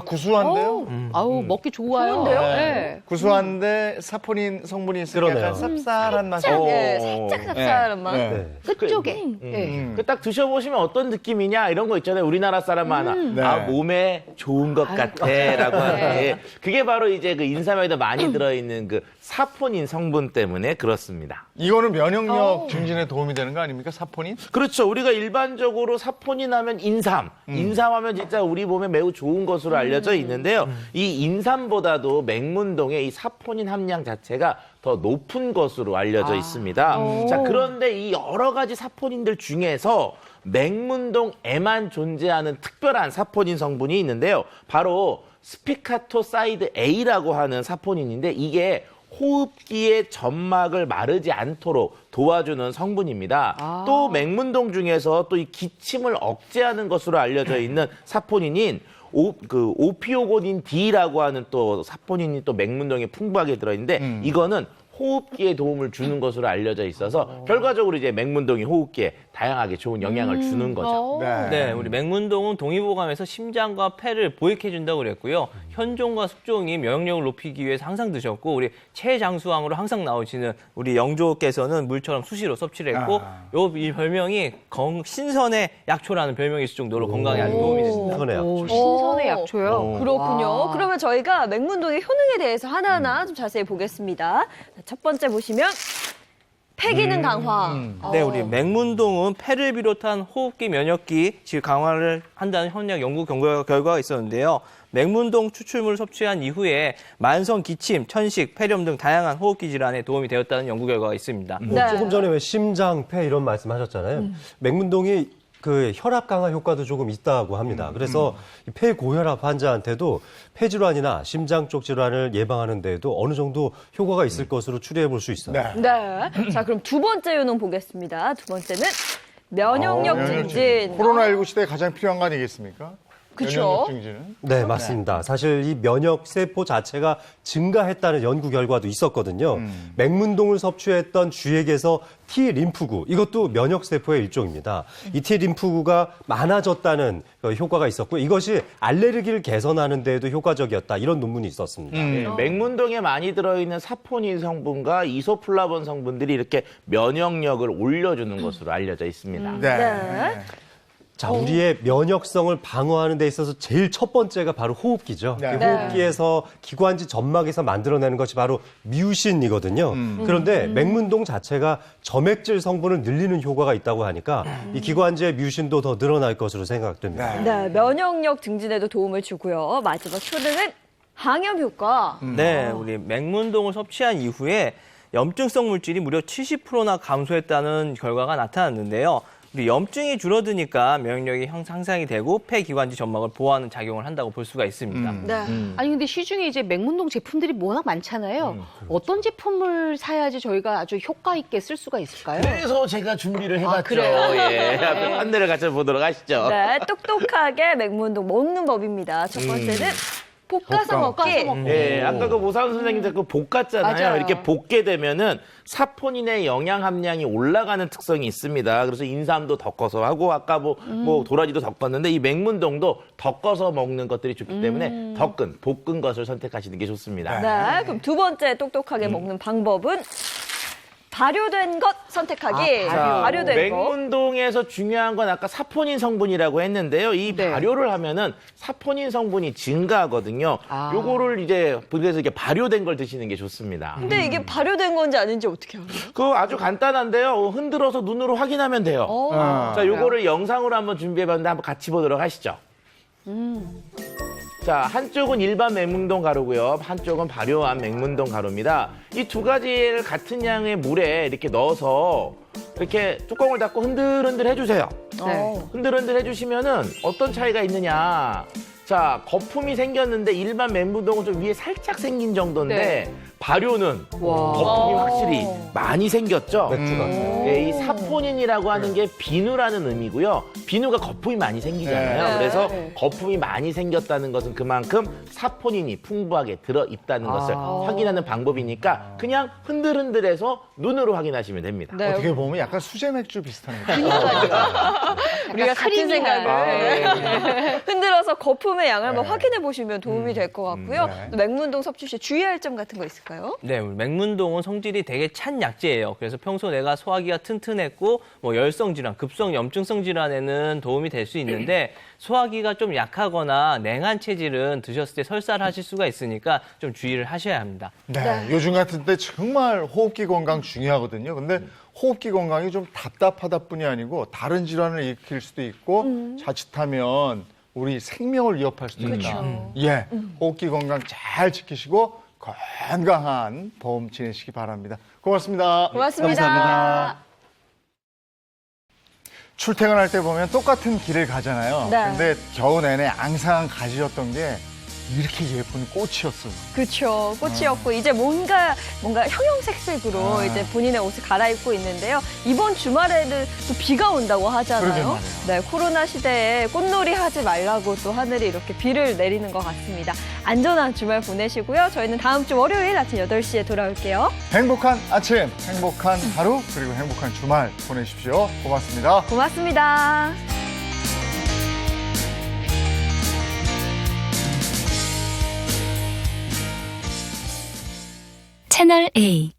구수한데요? 아우 먹기 좋아요. 좋은데요? 구수한데 사포닌 성분이 있으니까 약간 그러네요. 쌉쌀한 맛이. 살짝 쌉쌀한 맛. 네. 끝쪽에. 그 딱 드셔보시면 어떤 느낌이냐 이런 거 있잖아요. 우리나라 사람 하나 네. 몸에 좋은 것 같아라고 하는데 그게 바로 이제 그 인삼에도 많이 들어있는 그 사포닌 성분 때문에 그렇습니다. 이거는 면역력 증진에 도움이 되는 거 아닙니까? 사포닌? 그렇죠. 우리가 일반적으로 사포닌 하면 인삼, 인삼하면 진짜 우리 몸에 매우 좋은 것으로 알려져 있는데요. 이 인삼보다도 맹문동의 이 사포닌 함량 자체가 더 높은 것으로 알려져 있습니다. 자, 그런데 이 여러 가지 사포닌들 중에서 맹문동에만 존재하는 특별한 사포닌 성분이 있는데요. 바로 스피카토사이드 A라고 하는 사포닌인데 이게 호흡기의 점막을 마르지 않도록 도와주는 성분입니다. 또 맹문동 중에서 또 이 기침을 억제하는 것으로 알려져 있는 사포닌인 오피오고닌 D라고 하는 또 사포닌이 또 맹문동에 풍부하게 들어있는데 이거는 호흡기에 도움을 주는 것으로 알려져 있어서 결과적으로 이제 맹문동이 호흡기에 다양하게 좋은 영향을 주는 거죠. 네, 우리 맹문동은 동의보감에서 심장과 폐를 보익해준다고 그랬고요. 현종과 숙종이 면역력을 높이기 위해서 항상 드셨고 우리 최장수왕으로 항상 나오시는 우리 영조께서는 물처럼 수시로 섭취를 했고 이 별명이 신선의 약초라는 별명이 있을 정도로 건강에 아주 도움이 됐습니다. 신선의 약초. 신선의 약초요. 그렇군요. 그러면 저희가 맹문동의 효능에 대해서 하나하나 좀 자세히 보겠습니다. 첫 번째 보시면 폐 기능 강화. 네, 우리 맹문동은 폐를 비롯한 호흡기, 면역기 강화를 한다는 현역 연구 결과가 있었는데요. 맹문동 추출물을 섭취한 이후에 만성 기침, 천식, 폐렴 등 다양한 호흡기 질환에 도움이 되었다는 연구 결과가 있습니다. 네. 조금 전에 왜 심장, 폐 이런 말씀하셨잖아요. 맹문동이 그 혈압 강화 효과도 조금 있다고 합니다. 그래서 이 폐고혈압 환자한테도 폐질환이나 심장 쪽 질환을 예방하는 데에도 어느 정도 효과가 있을 것으로 추리해 볼 수 있어요. 네. 자, 그럼 두 번째 요령 보겠습니다. 두 번째는 면역력 증진. 코로나19 시대에 가장 필요한 거 아니겠습니까? 그쵸. 면역력 증진은. 네, 맞습니다. 사실 이 면역 세포 자체가 증가했다는 연구 결과도 있었거든요. 맹문동을 섭취했던 쥐에게서 T 림프구, 이것도 면역 세포의 일종입니다. 이 T 림프구가 많아졌다는 효과가 있었고 이것이 알레르기를 개선하는 데에도 효과적이었다. 이런 논문이 있었습니다. 네, 맹문동에 많이 들어있는 사포닌 성분과 이소플라본 성분들이 이렇게 면역력을 올려주는 것으로 알려져 있습니다. 네. 자, 우리의 면역성을 방어하는 데 있어서 제일 첫 번째가 바로 호흡기죠. 네. 이 호흡기에서 기관지 점막에서 만들어내는 것이 바로 뮤신이거든요. 그런데 맹문동 자체가 점액질 성분을 늘리는 효과가 있다고 하니까 이 기관지의 뮤신도 더 늘어날 것으로 생각됩니다. 네, 면역력 증진에도 도움을 주고요. 마지막 효능은 항염 효과. 네, 우리 맹문동을 섭취한 이후에 염증성 물질이 무려 70%나 감소했다는 결과가 나타났는데요. 우리 염증이 줄어드니까 면역력이 향상이 되고 폐기관지 점막을 보호하는 작용을 한다고 볼 수가 있습니다. 네. 아니 근데 시중에 이제 맥문동 제품들이 워낙 많잖아요. 어떤 제품을 사야지 저희가 아주 효과 있게 쓸 수가 있을까요? 그래서 제가 준비를 해봤죠. 그래요? 예. 안내를 같이 보도록 하시죠. 네, 똑똑하게 맥문동 먹는 법입니다. 첫 번째는 볶아서 먹기. 예, 아까 그 모사원 선생님들 그 볶았잖아요. 맞아요. 이렇게 볶게 되면은 사포닌의 영양 함량이 올라가는 특성이 있습니다. 그래서 인삼도 덮어서 하고 아까 뭐 도라지도 덮었는데 이 맥문동도 덮어서 먹는 것들이 좋기 때문에 볶은 것을 선택하시는 게 좋습니다. 네, 그럼 두 번째 똑똑하게 먹는 방법은 발효된 것 선택하기. 발효된 거. 맥문동에서 중요한 건 아까 사포닌 성분이라고 했는데요. 이 네. 발효를 하면은 사포닌 성분이 증가하거든요. 요거를 이제 그래서 이게 발효된 걸 드시는 게 좋습니다. 근데 이게 발효된 건지 아닌지 어떻게 알아요? 그거 아주 간단한데요. 흔들어서 눈으로 확인하면 돼요. 자, 요거를 영상으로 한번 준비해봤는데 한번 같이 보도록 하시죠. 자, 한쪽은 일반 맥문동 가루고요. 한쪽은 발효한 맥문동 가루입니다. 이 두 가지를 같은 양의 물에 이렇게 넣어서 이렇게 뚜껑을 닫고 흔들흔들 해주세요. 네. 흔들흔들 해주시면은 어떤 차이가 있느냐. 자, 거품이 생겼는데 일반 맥문동은 좀 위에 살짝 생긴 정도인데 발효는 거품이 확실히 많이 생겼죠. 맥주 같아요. 예, 이 사포닌이라고 하는 게 비누라는 의미고요. 비누가 거품이 많이 생기잖아요. 네. 그래서 거품이 많이 생겼다는 것은 그만큼 사포닌이 풍부하게 들어있다는 것을 확인하는 방법이니까 그냥 흔들흔들해서 눈으로 확인하시면 됩니다. 네. 어떻게 보면 약간 수제 맥주 비슷한 거. 우리가 같은 생각을 흔들어서 거품의 양을 한번 네. 확인해 보시면 도움이 될 것 같고요. 네. 또 맥문동 섭취 시 주의할 점 같은 거 있을까요? 네, 우리 맥문동은 성질이 되게 찬 약재예요. 그래서 평소 내가 소화기가 튼튼했고 뭐 열성 질환, 급성 염증성 질환에는 도움이 될 수 있는데 소화기가 좀 약하거나 냉한 체질은 드셨을 때 설사를 하실 수가 있으니까 좀 주의를 하셔야 합니다. 네, 요즘 같은 때 정말 호흡기 건강 중요하거든요. 근데 호흡기 건강이 좀 답답하다 뿐이 아니고 다른 질환을 일으킬 수도 있고 자칫하면 우리 생명을 위협할 수도 있다. 예, 호흡기 건강 잘 지키시고 건강한 봄 지내시기 바랍니다. 고맙습니다. 고맙습니다. 감사합니다. 출퇴근할 때 보면 똑같은 길을 가잖아요. 네. 근데 겨우 내내 앙상한 가지였던 게 이렇게 예쁜 꽃이었어요. 그렇죠. 꽃이었고 이제 뭔가 형형색색으로 이제 본인의 옷을 갈아입고 있는데요. 이번 주말에는 또 비가 온다고 그러게 하잖아요. 말이에요. 네, 코로나 시대에 꽃놀이 하지 말라고 또 하늘이 이렇게 비를 내리는 것 같습니다. 안전한 주말 보내시고요. 저희는 다음 주 월요일 아침 8시에 돌아올게요. 행복한 아침, 행복한 하루, 그리고 행복한 주말 보내십시오. 고맙습니다. 고맙습니다. 채널 A